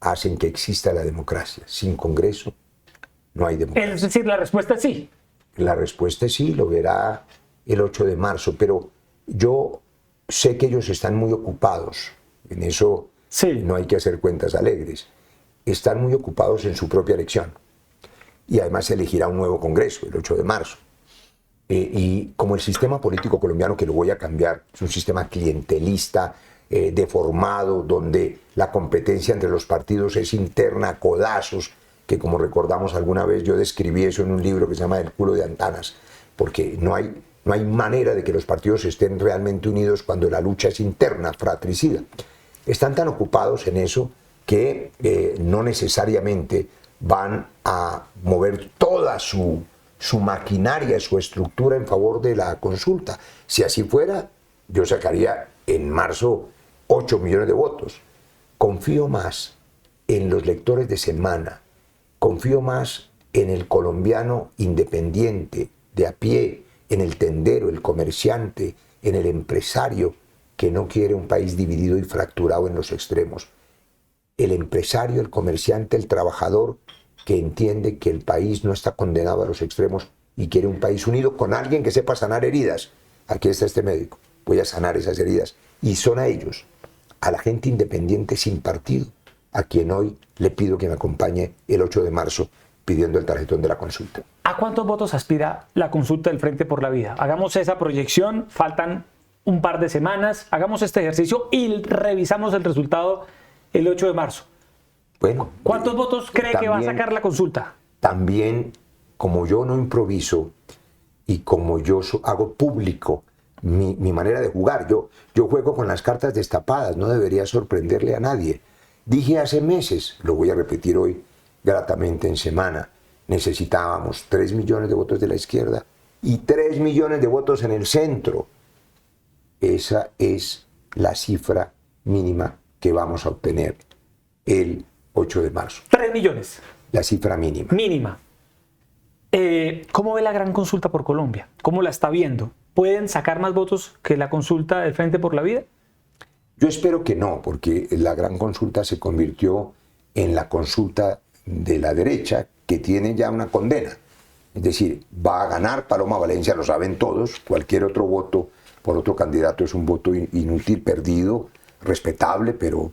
hacen que exista la democracia. Sin Congreso no hay democracia. Es decir, la respuesta es sí. La respuesta es sí, lo verá el 8 de marzo, pero yo sé que ellos están muy ocupados, en eso Sí. no hay que hacer cuentas alegres, están muy ocupados en su propia elección y además se elegirá un nuevo Congreso el 8 de marzo. Y como el sistema político colombiano, que lo voy a cambiar, es un sistema clientelista, deformado, donde la competencia entre los partidos es interna, codazos, que como recordamos alguna vez yo describí eso en un libro que se llama El culo de Antanas, porque no hay manera de que los partidos estén realmente unidos cuando la lucha es interna, fratricida. Están tan ocupados en eso que no necesariamente van a mover toda su maquinaria, su estructura en favor de la consulta. Si así fuera, yo sacaría en marzo 8 millones de votos. Confío más en los lectores de Semana, confío más en el colombiano independiente, de a pie, en el tendero, el comerciante, en el empresario, que no quiere un país dividido y fracturado en los extremos. El empresario, el comerciante, el trabajador, que entiende que el país no está condenado a los extremos y quiere un país unido con alguien que sepa sanar heridas. Aquí está este médico, voy a sanar esas heridas. Y son a ellos, a la gente independiente sin partido, a quien hoy le pido que me acompañe el 8 de marzo pidiendo el tarjetón de la consulta. ¿A cuántos votos aspira la consulta del Frente por la Vida? Hagamos esa proyección, faltan un par de semanas, hagamos este ejercicio y revisamos el resultado el 8 de marzo. Bueno, ¿Cuántos votos cree que va a sacar la consulta? También, como yo no improviso y como yo hago público mi manera de jugar, yo juego con las cartas destapadas, no debería sorprenderle a nadie. Dije hace meses, lo voy a repetir hoy gratamente en Semana, necesitábamos 3 millones de votos de la izquierda y 3 millones de votos en el centro. Esa es la cifra mínima que vamos a obtener el 8 de marzo. 3 millones. La cifra mínima. Mínima. ¿Cómo ve la gran consulta por Colombia? ¿Cómo la está viendo? ¿Pueden sacar más votos que la consulta del Frente por la Vida? Yo espero que no, porque la gran consulta se convirtió en la consulta de la derecha, que tiene ya una condena. Es decir, va a ganar Paloma Valencia, lo saben todos. Cualquier otro voto por otro candidato es un voto inútil, perdido, respetable, pero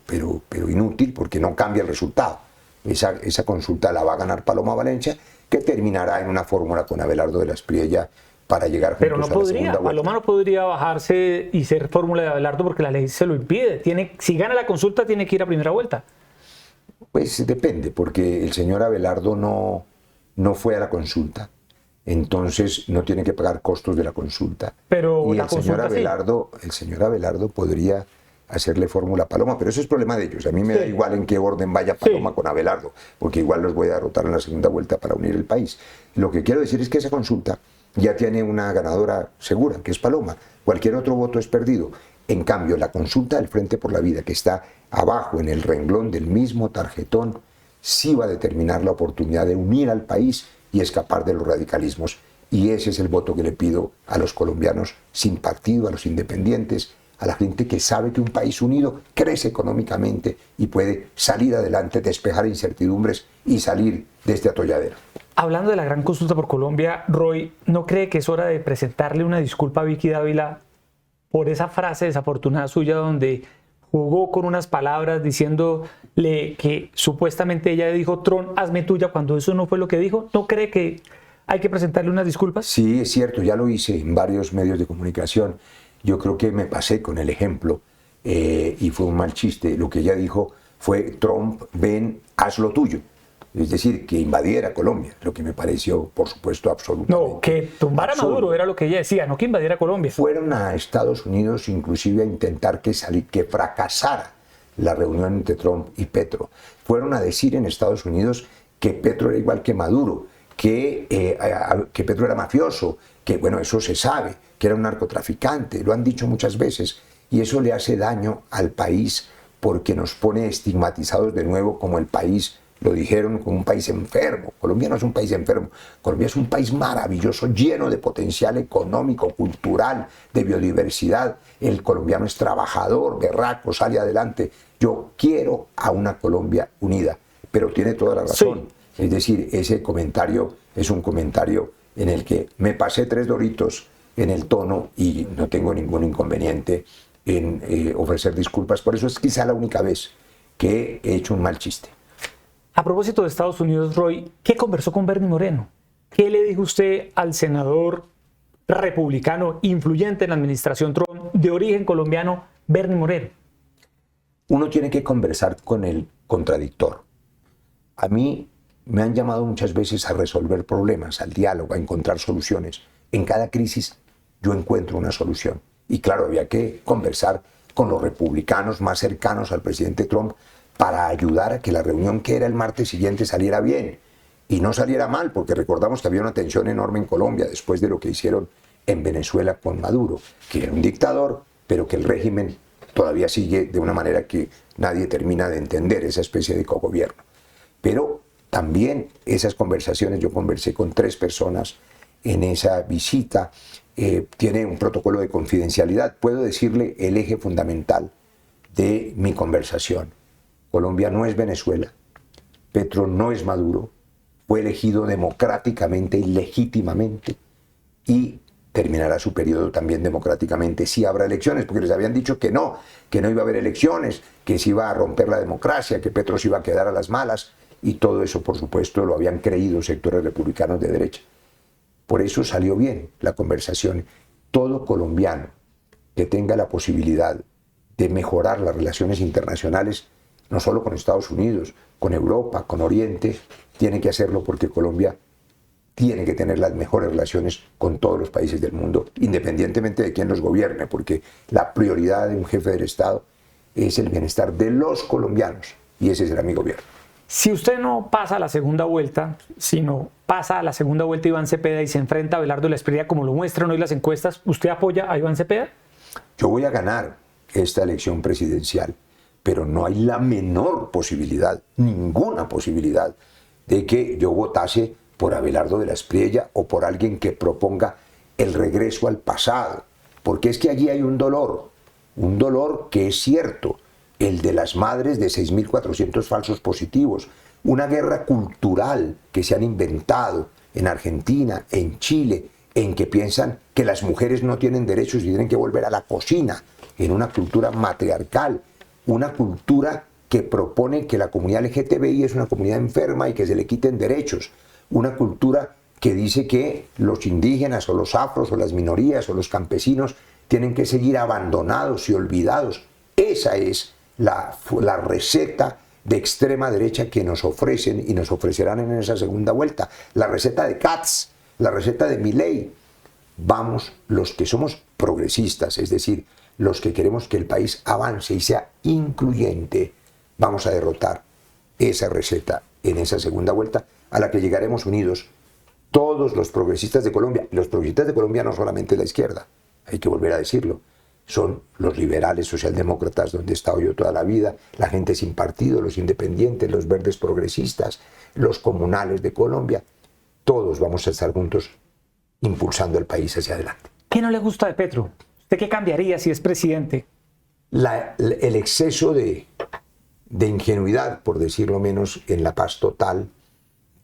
inútil, porque no cambia el resultado. Esa consulta la va a ganar Paloma Valencia, que terminará en una fórmula con Abelardo de la Espriella para llegar juntos Pero no a la podría, segunda vuelta. Paloma no podría bajarse y ser fórmula de Abelardo porque la ley se lo impide. Si gana la consulta, tiene que ir a primera vuelta. Pues depende, porque el señor Abelardo no fue a la consulta, entonces no tiene que pagar costos de la consulta. Pero y la el señor consulta el señor Abelardo podría hacerle fórmula a Paloma, pero eso es problema de ellos. A mí me da igual en qué orden vaya Paloma con Abelardo, porque igual los voy a derrotar en la segunda vuelta para unir el país. Lo que quiero decir es que esa consulta ya tiene una ganadora segura, que es Paloma. Cualquier otro voto es perdido. En cambio, la consulta del Frente por la Vida, que está abajo en el renglón del mismo tarjetón, sí va a determinar la oportunidad de unir al país y escapar de los radicalismos. Y ese es el voto que le pido a los colombianos sin partido, a los independientes, a la gente que sabe que un país unido crece económicamente y puede salir adelante, despejar incertidumbres y salir de este atolladero. Hablando de la gran consulta por Colombia, Roy, ¿no cree que es hora de presentarle una disculpa a Vicky Dávila por esa frase desafortunada suya donde jugó con unas palabras diciéndole que supuestamente ella dijo, Trump, hazme tuya, cuando eso no fue lo que dijo? ¿No cree que hay que presentarle unas disculpas? Sí, es cierto, ya lo hice en varios medios de comunicación. Yo creo que me pasé con el ejemplo y fue un mal chiste. Lo que ella dijo fue, Trump, ven, haz lo tuyo. Es decir, que invadiera Colombia, lo que me pareció, por supuesto, absolutamente No, que tumbara a Maduro, era lo que ella decía, no que invadiera Colombia. Fueron a Estados Unidos inclusive a intentar que fracasara la reunión entre Trump y Petro. Fueron a decir en Estados Unidos que Petro era igual que Maduro, que Petro era mafioso, que bueno, eso se sabe, que era un narcotraficante, lo han dicho muchas veces, y eso le hace daño al país porque nos pone estigmatizados de nuevo como el país, lo dijeron, como un país enfermo. Colombia no es un país enfermo, Colombia es un país maravilloso, lleno de potencial económico, cultural, de biodiversidad. El colombiano es trabajador, berraco, sale adelante. Yo quiero a una Colombia unida, pero tiene toda la razón. Sí. Es decir, ese comentario es un comentario en el que me pasé 3 doritos en el tono y no tengo ningún inconveniente en ofrecer disculpas. Por eso es quizá la única vez que he hecho un mal chiste. A propósito de Estados Unidos, Roy, ¿qué conversó con Bernie Moreno? ¿Qué le dijo usted al senador republicano influyente en la administración Trump, de origen colombiano, Bernie Moreno? Uno tiene que conversar con el contradictor. A mí me han llamado muchas veces a resolver problemas, al diálogo, a encontrar soluciones. En cada crisis yo encuentro una solución. Y claro, había que conversar con los republicanos más cercanos al presidente Trump para ayudar a que la reunión que era el martes siguiente saliera bien y no saliera mal, porque recordamos que había una tensión enorme en Colombia después de lo que hicieron en Venezuela con Maduro, que era un dictador, pero que el régimen todavía sigue de una manera que nadie termina de entender, esa especie de cogobierno. Pero también esas conversaciones, yo conversé con 3 personas en esa visita, tiene un protocolo de confidencialidad. Puedo decirle el eje fundamental de mi conversación. Colombia no es Venezuela, Petro no es Maduro, fue elegido democráticamente y legítimamente y terminará su periodo también democráticamente si habrá elecciones, porque les habían dicho que no iba a haber elecciones, que se iba a romper la democracia, que Petro se iba a quedar a las malas, y todo eso, por supuesto, lo habían creído sectores republicanos de derecha. Por eso salió bien la conversación. Todo colombiano que tenga la posibilidad de mejorar las relaciones internacionales, no solo con Estados Unidos, con Europa, con Oriente, tiene que hacerlo porque Colombia tiene que tener las mejores relaciones con todos los países del mundo, independientemente de quién los gobierne, porque la prioridad de un jefe del Estado es el bienestar de los colombianos, y ese será mi gobierno. Si usted no pasa a la segunda vuelta, sino pasa a la segunda vuelta Iván Cepeda y se enfrenta a Abelardo de la Espriella, como lo muestran hoy las encuestas, ¿usted apoya a Iván Cepeda? Yo voy a ganar esta elección presidencial, pero no hay la menor posibilidad, ninguna posibilidad, de que yo votase por Abelardo de la Espriella o por alguien que proponga el regreso al pasado, porque es que allí hay un dolor. un dolor que es cierto, el de las madres de 6.400 falsos positivos, una guerra cultural que se han inventado en Argentina, en Chile, en que piensan que las mujeres no tienen derechos y tienen que volver a la cocina, en una cultura matriarcal, una cultura que propone que la comunidad LGTBI es una comunidad enferma y que se le quiten derechos, una cultura que dice que los indígenas o los afros o las minorías o los campesinos tienen que seguir abandonados y olvidados. Esa es la receta de extrema derecha que nos ofrecen y nos ofrecerán en esa segunda vuelta. La receta de Katz, la receta de Milei. Vamos, los que somos progresistas, es decir, los que queremos que el país avance y sea incluyente, vamos a derrotar esa receta en esa segunda vuelta a la que llegaremos unidos todos los progresistas de Colombia. Los progresistas de Colombia no solamente la izquierda, hay que volver a decirlo, son los liberales socialdemócratas, donde he estado yo toda la vida, la gente sin partido, los independientes, los verdes progresistas, los comunales de Colombia. Todos vamos a estar juntos impulsando el país hacia adelante. ¿Qué no le gusta de Petro? ¿Usted qué cambiaría si es presidente? El exceso de ingenuidad, por decirlo menos, en La Paz total,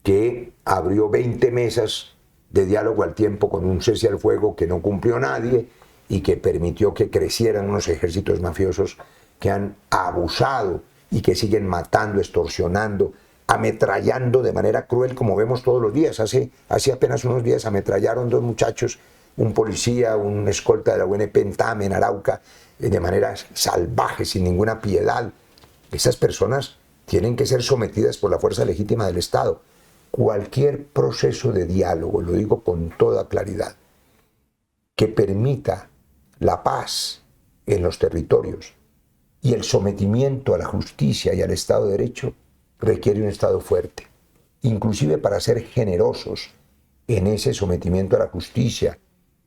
que abrió 20 mesas de diálogo al tiempo con un cese al fuego que no cumplió nadie y que permitió que crecieran unos ejércitos mafiosos que han abusado y que siguen matando, extorsionando, ametrallando de manera cruel, como vemos todos los días. Hace apenas unos días ametrallaron 2 muchachos, un policía, un escolta de la UNP en Tame, en Arauca, de manera salvaje, sin ninguna piedad. Esas personas tienen que ser sometidas por la fuerza legítima del Estado. Cualquier proceso de diálogo, lo digo con toda claridad, que permita la paz en los territorios y el sometimiento a la justicia y al Estado de Derecho, requiere un Estado fuerte. Inclusive para ser generosos en ese sometimiento a la justicia,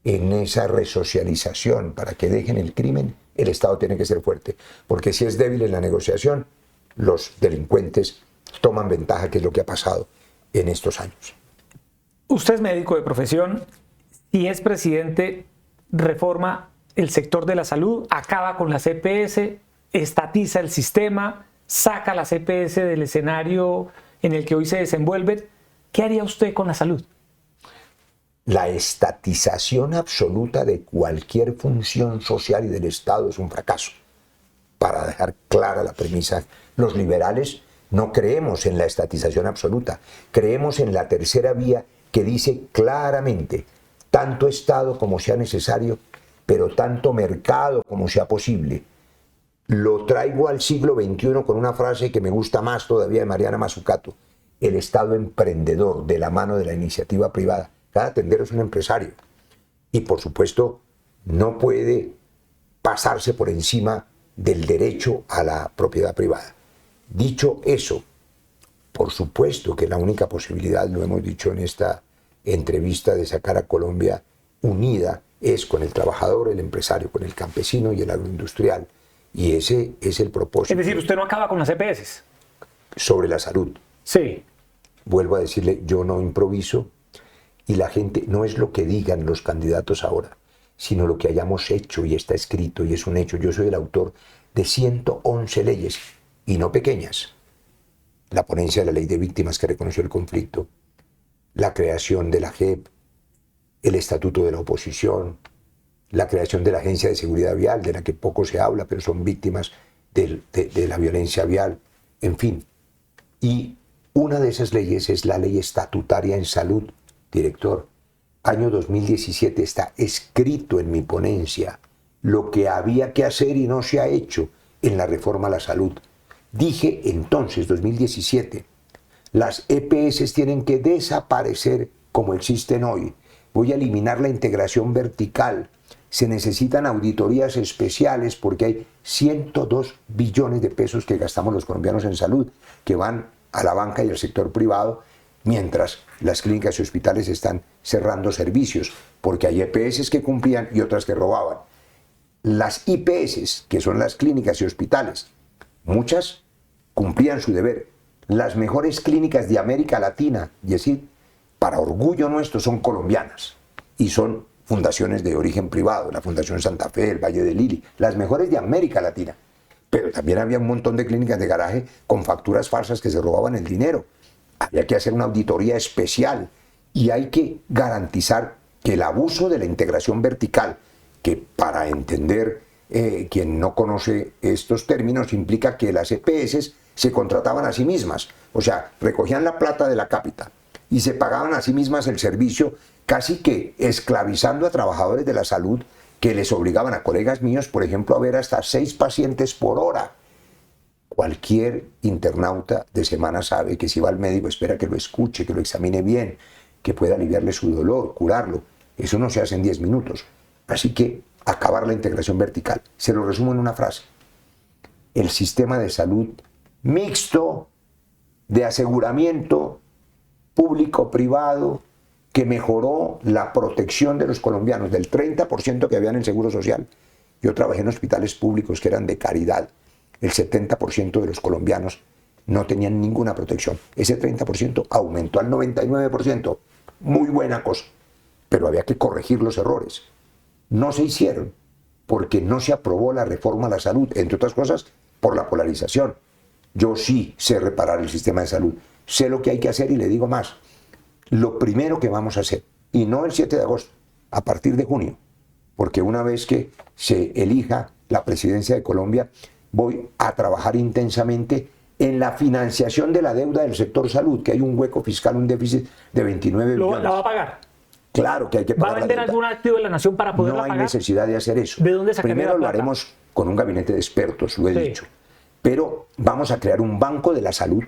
en esa resocialización, para que dejen el crimen, el Estado tiene que ser fuerte. Porque si es débil en la negociación, los delincuentes toman ventaja, que es lo que ha pasado en estos años. Usted es médico de profesión, si es presidente, reforma el sector de la salud, acaba con las EPS, estatiza el sistema, saca las EPS del escenario en el que hoy se desenvuelven. ¿Qué haría usted con la salud? La estatización absoluta de cualquier función social y del Estado es un fracaso. Para dejar clara la premisa, los liberales no creemos en la estatización absoluta, creemos en la tercera vía que dice claramente, tanto Estado como sea necesario, pero tanto mercado como sea posible. Lo traigo al siglo XXI con una frase que me gusta más todavía de Mariana Mazzucato: el Estado emprendedor, de la mano de la iniciativa privada. Cada tendero es un empresario y, por supuesto, no puede pasarse por encima del derecho a la propiedad privada. Dicho eso, por supuesto que la única posibilidad, lo hemos dicho en esta entrevista, de sacar a Colombia unida es con el trabajador, el empresario, con el campesino y el agroindustrial. Y ese es el propósito. Es decir, usted no acaba con las EPS. Sobre la salud. Sí. Vuelvo a decirle, yo no improviso y la gente, no es lo que digan los candidatos ahora, sino lo que hayamos hecho y está escrito y es un hecho. Yo soy el autor de 111 leyes, y no pequeñas. La ponencia de la ley de víctimas que reconoció el conflicto, la creación de la JEP, el estatuto de la oposición, la creación de la Agencia de Seguridad Vial, de la que poco se habla, pero son víctimas de la violencia vial, en fin. Y una de esas leyes es la ley estatutaria en salud, director. Año 2017, está escrito en mi ponencia lo que había que hacer y no se ha hecho en la reforma a la salud. Dije entonces, 2017, las EPS tienen que desaparecer como existen hoy. Voy a eliminar la integración vertical. Se necesitan auditorías especiales porque hay 102 billones de pesos que gastamos los colombianos en salud, que van a la banca y al sector privado, mientras las clínicas y hospitales están cerrando servicios, porque hay EPS que cumplían y otras que robaban. Las IPS, que son las clínicas y hospitales, muchas cumplían su deber. Las mejores clínicas de América Latina, y decir, para orgullo nuestro, son colombianas y son fundaciones de origen privado, la Fundación Santa Fe, el Valle de Lili, las mejores de América Latina. Pero también había un montón de clínicas de garaje con facturas falsas que se robaban el dinero. Había que hacer una auditoría especial y hay que garantizar que el abuso de la integración vertical, que para entender quien no conoce estos términos implica que las EPS se contrataban a sí mismas, o sea, recogían la plata de la cápita y se pagaban a sí mismas el servicio, casi que esclavizando a trabajadores de la salud que les obligaban a colegas míos, por ejemplo, a ver hasta 6 pacientes por hora. Cualquier internauta de semana sabe que si va al médico espera que lo escuche, que lo examine bien, que pueda aliviarle su dolor, curarlo. Eso no se hace en 10 minutos. Así que acabar la integración vertical. Se lo resumo en una frase. El sistema de salud mixto de aseguramiento público-privado que mejoró la protección de los colombianos del 30% que había en el Seguro Social. Yo trabajé en hospitales públicos que eran de caridad. El 70% de los colombianos no tenían ninguna protección. Ese 30% aumentó al 99%. Muy buena cosa. Pero había que corregir los errores. No se hicieron porque no se aprobó la reforma a la salud, entre otras cosas, por la polarización. Yo sí sé reparar el sistema de salud. Sé lo que hay que hacer y le digo más. Lo primero que vamos a hacer, y no el 7 de agosto, a partir de junio, porque una vez que se elija la presidencia de Colombia, voy a trabajar intensamente en la financiación de la deuda del sector salud, que hay un hueco fiscal, un déficit de 29 billones. ¿La va a pagar? Claro que hay que pagar. ¿Va a vender algún activo de la nación para poderla pagar? No hay necesidad de hacer eso. ¿De dónde sacaría la Primero lo plata? haremos con un gabinete de expertos, lo he dicho. Pero vamos a crear un banco de la salud,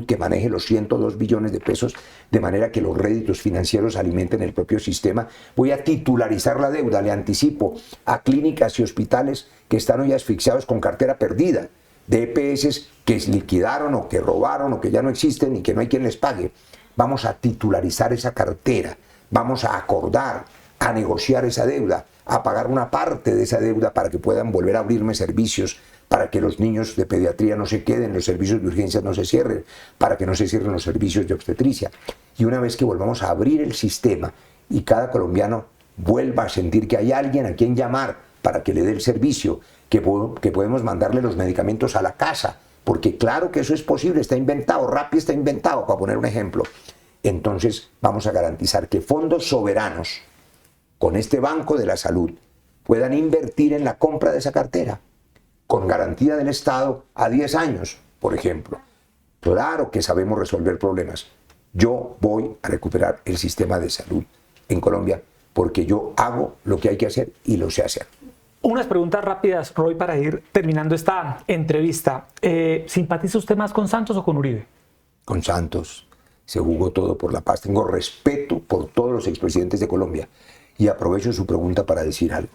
que maneje los 102 billones de pesos, de manera que los réditos financieros alimenten el propio sistema. Voy a titularizar la deuda, le anticipo, a clínicas y hospitales que están hoy asfixiados con cartera perdida, de EPS que liquidaron o que robaron o que ya no existen y que no hay quien les pague. Vamos a titularizar esa cartera, vamos a acordar, a negociar esa deuda, a pagar una parte de esa deuda para que puedan volver a abrirme servicios, para que los niños de pediatría no se queden, los servicios de urgencias no se cierren, para que no se cierren los servicios de obstetricia. Y una vez que volvamos a abrir el sistema y cada colombiano vuelva a sentir que hay alguien a quien llamar para que le dé el servicio, que podemos mandarle los medicamentos a la casa, porque claro que eso es posible, está inventado, Rappi está inventado, para poner un ejemplo. Entonces vamos a garantizar que fondos soberanos, con este Banco de la Salud, puedan invertir en la compra de esa cartera, con garantía del Estado a 10 años, por ejemplo. Claro que sabemos resolver problemas. Yo voy a recuperar el sistema de salud en Colombia porque yo hago lo que hay que hacer y lo sé hacer. Unas preguntas rápidas, Roy, para ir terminando esta entrevista. ¿Simpatiza usted más con Santos o con Uribe? Con Santos. Se jugó todo por la paz. Tengo respeto por todos los expresidentes de Colombia. Y aprovecho su pregunta para decir algo.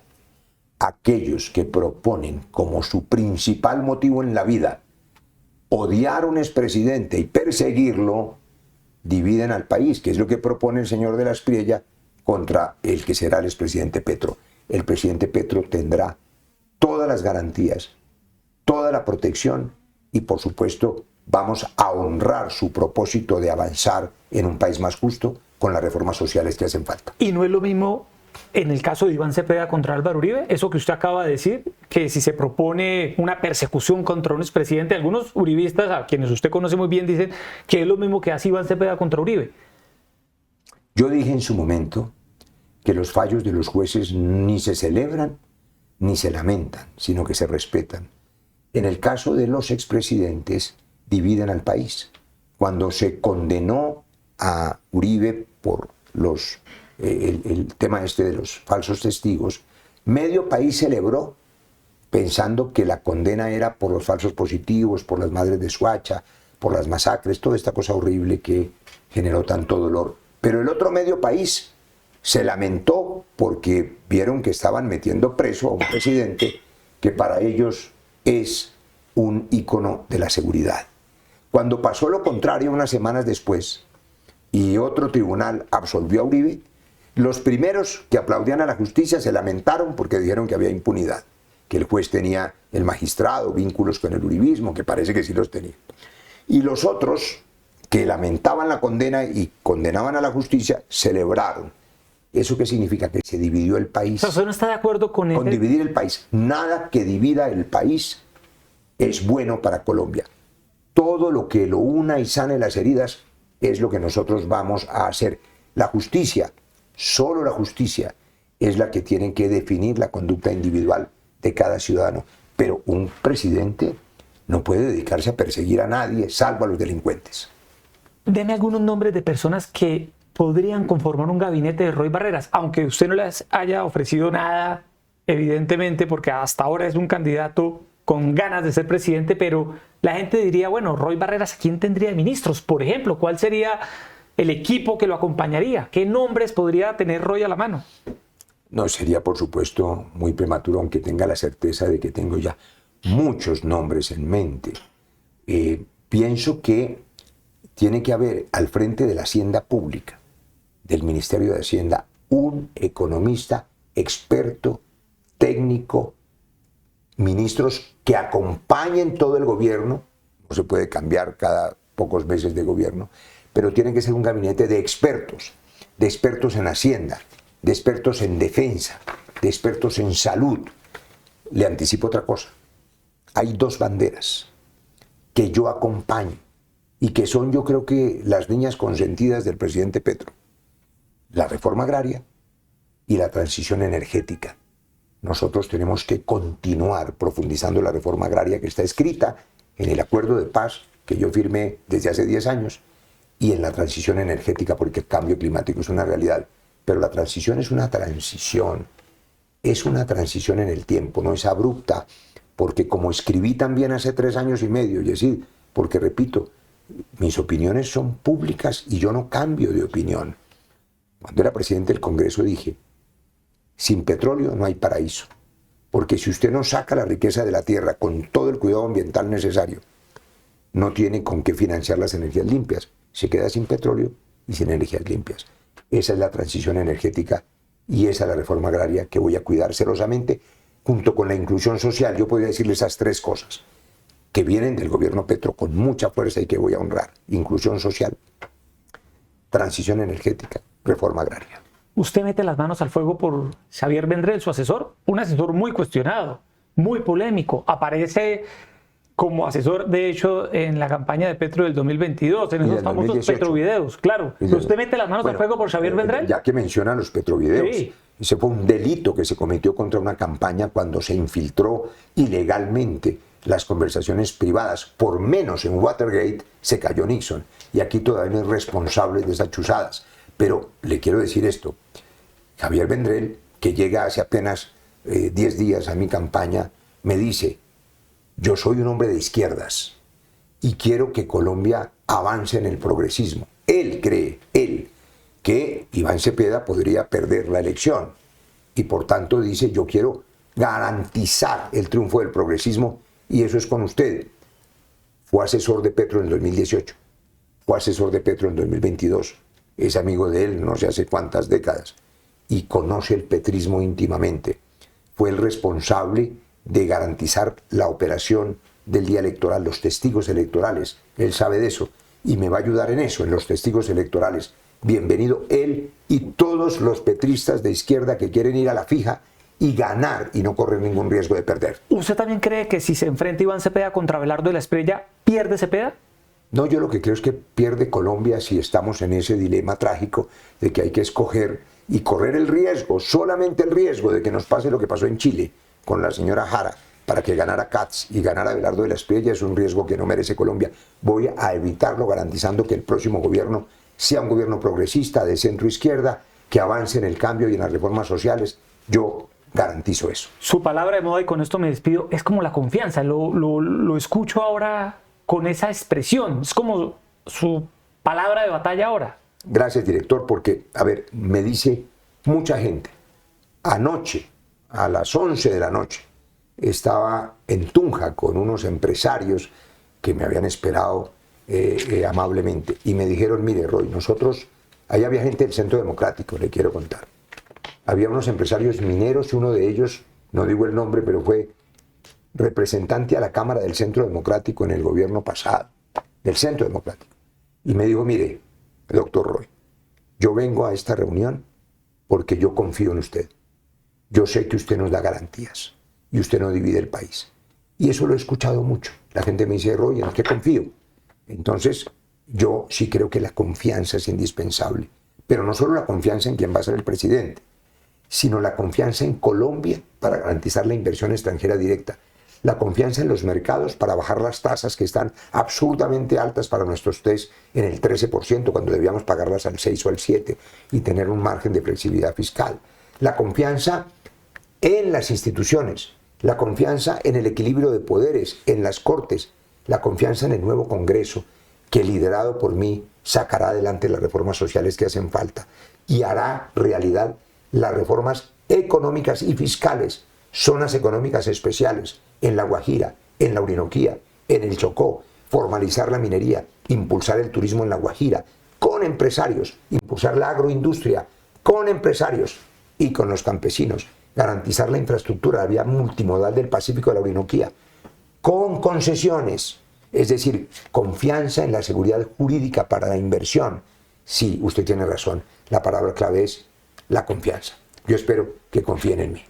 Aquellos que proponen como su principal motivo en la vida odiar a un expresidente y perseguirlo, dividen al país, que es lo que propone el señor de la Espriella contra el que será el expresidente Petro. El presidente Petro tendrá todas las garantías, toda la protección y, por supuesto, vamos a honrar su propósito de avanzar en un país más justo con las reformas sociales que hacen falta. ¿Y no es lo mismo en el caso de Iván Cepeda contra Álvaro Uribe? Eso que usted acaba de decir, que si se propone una persecución contra un expresidente, algunos uribistas, a quienes usted conoce muy bien, dicen que es lo mismo que hace Iván Cepeda contra Uribe. Yo dije en su momento que los fallos de los jueces ni se celebran ni se lamentan, sino que se respetan. En el caso de los expresidentes, dividen al país. Cuando se condenó a Uribe por el tema este de los falsos testigos, medio país celebró pensando que la condena era por los falsos positivos, por las madres de Soacha, por las masacres, toda esta cosa horrible que generó tanto dolor. Pero el otro medio país se lamentó porque vieron que estaban metiendo preso a un presidente que para ellos es un ícono de la seguridad. Cuando pasó lo contrario unas semanas después y otro tribunal absolvió a Uribe, los primeros que aplaudían a la justicia se lamentaron porque dijeron que había impunidad, que el juez tenía, el magistrado, vínculos con el uribismo, que parece que sí los tenía. Y los otros que lamentaban la condena y condenaban a la justicia, celebraron ¿Eso qué significa? Que se dividió el país. O sea, ¿usted no está de acuerdo con dividir el país? Nada que divida el país es bueno para Colombia. Todo lo que lo una y sane las heridas es lo que nosotros vamos a hacer. La justicia, solo la justicia, es la que tiene que definir la conducta individual de cada ciudadano. Pero un presidente no puede dedicarse a perseguir a nadie, salvo a los delincuentes. Deme algunos nombres de personas que podrían conformar un gabinete de Roy Barreras, aunque usted no les haya ofrecido nada, evidentemente, porque hasta ahora es un candidato con ganas de ser presidente, pero la gente diría, bueno, Roy Barreras, ¿a quién tendría de ministros? Por ejemplo, ¿cuál sería el equipo que lo acompañaría? ¿Qué nombres podría tener Roy a la mano? No, sería por supuesto muy prematuro, aunque tenga la certeza de que tengo ya muchos nombres en mente. Pienso que tiene que haber al frente de la Hacienda Pública, del Ministerio de Hacienda, un economista experto, técnico, ministros que acompañen todo el gobierno. No se puede cambiar cada pocos meses de gobierno, pero tiene que ser un gabinete de expertos en Hacienda, de expertos en defensa, de expertos en salud. Le anticipo otra cosa. Hay dos banderas que yo acompaño y que son, yo creo que, las niñas consentidas del presidente Petro: la reforma agraria y la transición energética. Nosotros tenemos que continuar profundizando la reforma agraria que está escrita en el acuerdo de paz que yo firmé desde hace 10 años y en la transición energética, porque el cambio climático es una realidad. Pero la transición es una transición en el tiempo, no es abrupta, porque como escribí también hace 3 años y medio, Yesid, porque repito, mis opiniones son públicas y yo no cambio de opinión. Cuando era presidente del Congreso dije: sin petróleo no hay paraíso, porque si usted no saca la riqueza de la tierra con todo el cuidado ambiental necesario, no tiene con qué financiar las energías limpias. Se queda sin petróleo y sin energías limpias. Esa es la transición energética y esa es la reforma agraria que voy a cuidar celosamente, junto con la inclusión social. Yo podría decirle esas 3 cosas que vienen del gobierno Petro con mucha fuerza y que voy a honrar: inclusión social, transición energética, reforma agraria. Usted mete las manos al fuego por Xavier Vendrell, su asesor, un asesor muy cuestionado, muy polémico. Aparece como asesor, de hecho, en la campaña de Petro del 2022, en esos famosos petrovideos, claro. ¿Usted mete las manos al fuego por Xavier Vendrell? Ya que mencionan los petrovideos, sí. Ese fue un delito que se cometió contra una campaña cuando se infiltró ilegalmente las conversaciones privadas. Por menos en Watergate se cayó Nixon, y aquí todavía no hay responsables de esas chuzadas. Pero le quiero decir esto: Xavier Vendrell, que llega hace apenas 10 días a mi campaña, me dice: yo soy un hombre de izquierdas y quiero que Colombia avance en el progresismo. Él cree, que Iván Cepeda podría perder la elección y por tanto dice: yo quiero garantizar el triunfo del progresismo y eso es con usted. Fue asesor de Petro en el 2018, fue asesor de Petro en 2022, es amigo de él no sé hace cuántas décadas y conoce el petrismo íntimamente. Fue el responsable de garantizar la operación del día electoral, los testigos electorales. Él sabe de eso y me va a ayudar en eso, en los testigos electorales. Bienvenido él y todos los petristas de izquierda que quieren ir a la fija y ganar y no correr ningún riesgo de perder. ¿Usted también cree que si se enfrenta Iván Cepeda contra Abelardo de la Espriella, pierde Cepeda? No, yo lo que creo es que pierde Colombia si estamos en ese dilema trágico de que hay que escoger y correr el riesgo, solamente el riesgo de que nos pase lo que pasó en Chile con la señora Jara, para que ganara Katz y ganara Abelardo de la Espriella. Es un riesgo que no merece Colombia. Voy a evitarlo garantizando que el próximo gobierno sea un gobierno progresista, de centro izquierda, que avance en el cambio y en las reformas sociales. Yo garantizo eso. Su palabra de moda, y con esto me despido, es como la confianza. Lo escucho ahora con esa expresión. Es como su palabra de batalla ahora. Gracias, director, porque, a ver, me dice mucha gente. Anoche, a las 11 de la noche, estaba en Tunja con unos empresarios que me habían esperado amablemente y me dijeron: mire, Roy, nosotros, allá había gente del Centro Democrático, le quiero contar. Había unos empresarios mineros y uno de ellos, no digo el nombre, pero fue representante a la Cámara del Centro Democrático en el gobierno pasado, del Centro Democrático. Y me dijo: mire, doctor Roy, yo vengo a esta reunión porque yo confío en usted. Yo sé que usted nos da garantías y usted no divide el país. Y eso lo he escuchado mucho. La gente me dice, Roy, ¿en qué confío? Entonces, yo sí creo que la confianza es indispensable. Pero no solo la confianza en quién va a ser el presidente, sino la confianza en Colombia para garantizar la inversión extranjera directa. La confianza en los mercados para bajar las tasas que están absurdamente altas para nuestros test en el 13% cuando debíamos pagarlas al 6 o al 7 y tener un margen de flexibilidad fiscal. La confianza en las instituciones, la confianza en el equilibrio de poderes, en las cortes, la confianza en el nuevo Congreso que liderado por mí sacará adelante las reformas sociales que hacen falta y hará realidad las reformas económicas y fiscales, zonas económicas especiales, en La Guajira, en la Orinoquía, en el Chocó, formalizar la minería, impulsar el turismo en La Guajira, con empresarios, impulsar la agroindustria, con empresarios y con los campesinos, garantizar la infraestructura, la vía multimodal del Pacífico de la Orinoquía, con concesiones, es decir, confianza en la seguridad jurídica para la inversión. Sí, usted tiene razón, la palabra clave es la confianza. Yo espero que confíen en mí.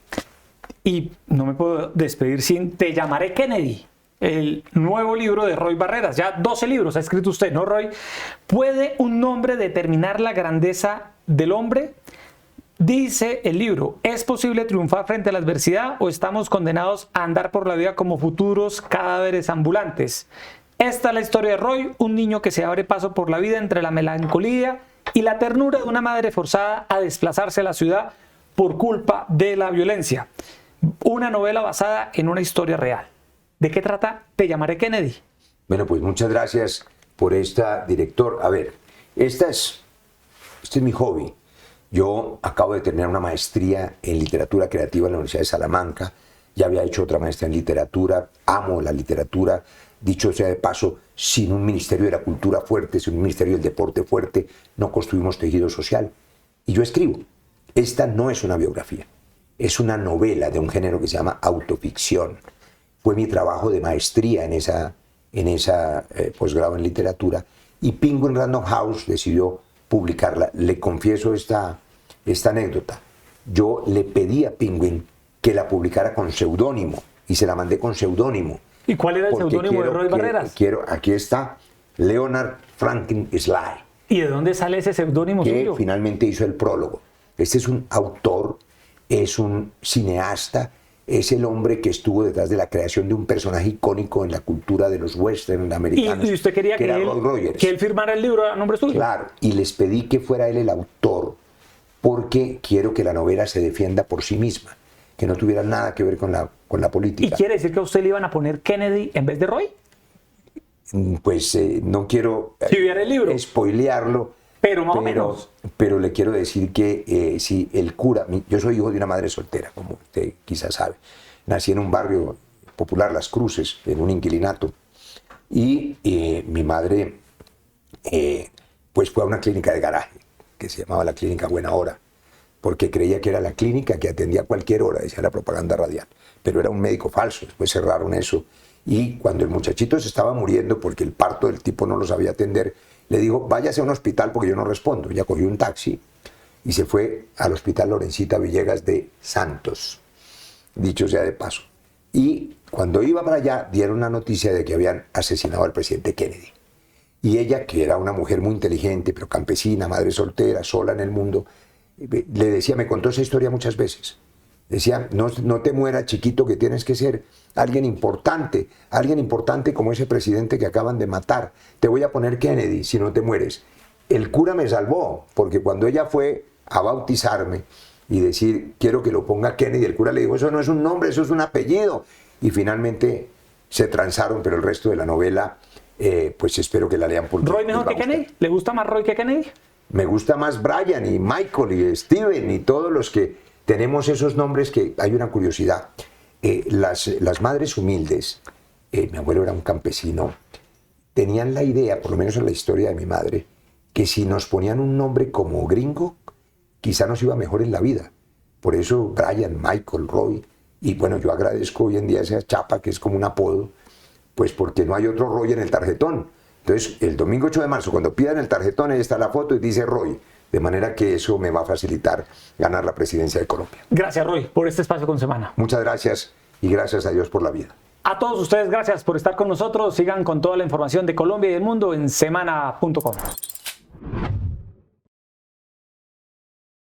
Y no me puedo despedir sin Te llamaré Kennedy, el nuevo libro de Roy Barreras. Ya 12 libros ha escrito usted, ¿no, Roy? ¿Puede un nombre determinar la grandeza del hombre? Dice el libro, ¿es posible triunfar frente a la adversidad o estamos condenados a andar por la vida como futuros cadáveres ambulantes? Esta es la historia de Roy, un niño que se abre paso por la vida entre la melancolía y la ternura de una madre forzada a desplazarse a la ciudad por culpa de la violencia. Una novela basada en una historia real. ¿De qué trata Te llamaré Kennedy? Bueno, pues muchas gracias por esta, director. A ver, este es mi hobby. Yo acabo de terminar una maestría en literatura creativa en la Universidad de Salamanca. Ya había hecho otra maestría en literatura. Amo la literatura. Dicho sea de paso, sin un Ministerio de la Cultura fuerte, sin un Ministerio del Deporte fuerte, no construimos tejido social. Y yo escribo. Esta no es una biografía. Es una novela de un género que se llama autoficción. Fue mi trabajo de maestría en esa posgrado en literatura. Y Penguin Random House decidió publicarla. Le confieso esta anécdota. Yo le pedí a Penguin que la publicara con seudónimo y se la mandé con seudónimo. ¿Y cuál era el seudónimo de Roy Barreras? Aquí está, Leonard Franklin Sly. ¿Y de dónde sale ese seudónimo suyo? Que finalmente hizo el prólogo. Este es un autor, es un cineasta, es el hombre que estuvo detrás de la creación de un personaje icónico en la cultura de los western americanos. ¿Y usted quería que él firmara el libro a nombre suyo? Claro, y les pedí que fuera él el autor, porque quiero que la novela se defienda por sí misma, que no tuviera nada que ver con la política. ¿Y quiere decir que a usted le iban a poner Kennedy en vez de Roy? Pues no quiero el libro, spoilearlo, pero más o menos. Pero le quiero decir que si el cura, yo soy hijo de una madre soltera, como usted quizás sabe. Nací en un barrio popular, Las Cruces, en un inquilinato. Y mi madre pues fue a una clínica de garaje, que se llamaba la Clínica Buena Hora, porque creía que era la clínica que atendía a cualquier hora, decía la propaganda radial. Pero era un médico falso, después cerraron eso. Y cuando el muchachito se estaba muriendo, porque el parto del tipo no lo sabía atender, le dijo, váyase a un hospital porque yo no respondo. Ella cogió un taxi y se fue al Hospital Lorencita Villegas de Santos, dicho sea de paso. Y cuando iba para allá, dieron la noticia de que habían asesinado al presidente Kennedy. Y ella, que era una mujer muy inteligente, pero campesina, madre soltera, sola en el mundo, le decía, me contó esa historia muchas veces. Decía, no te mueras, chiquito, que tienes que ser alguien importante como ese presidente que acaban de matar. Te voy a poner Kennedy si no te mueres. El cura me salvó, porque cuando ella fue a bautizarme y decir, quiero que lo ponga Kennedy, el cura le dijo, eso no es un nombre, eso es un apellido. Y finalmente se transaron, pero el resto de la novela, pues espero que la lean por ¿Roy mejor que Kennedy? ¿Le gusta más Roy que Kennedy? Me gusta más Brian y Michael y Steven y todos los que tenemos esos nombres. Que hay una curiosidad. Las madres humildes, mi abuelo era un campesino, tenían la idea, por lo menos en la historia de mi madre, que si nos ponían un nombre como gringo, quizá nos iba mejor en la vida. Por eso Brian, Michael, Roy, y bueno, yo agradezco hoy en día esa chapa que es como un apodo, pues porque no hay otro Roy en el tarjetón. Entonces, el domingo 8 de marzo, cuando pidan el tarjetón, ahí está la foto y dice Roy. De manera que eso me va a facilitar ganar la presidencia de Colombia. Gracias, Roy, por este espacio con Semana. Muchas gracias y gracias a Dios por la vida. A todos ustedes, gracias por estar con nosotros. Sigan con toda la información de Colombia y del mundo en semana.com.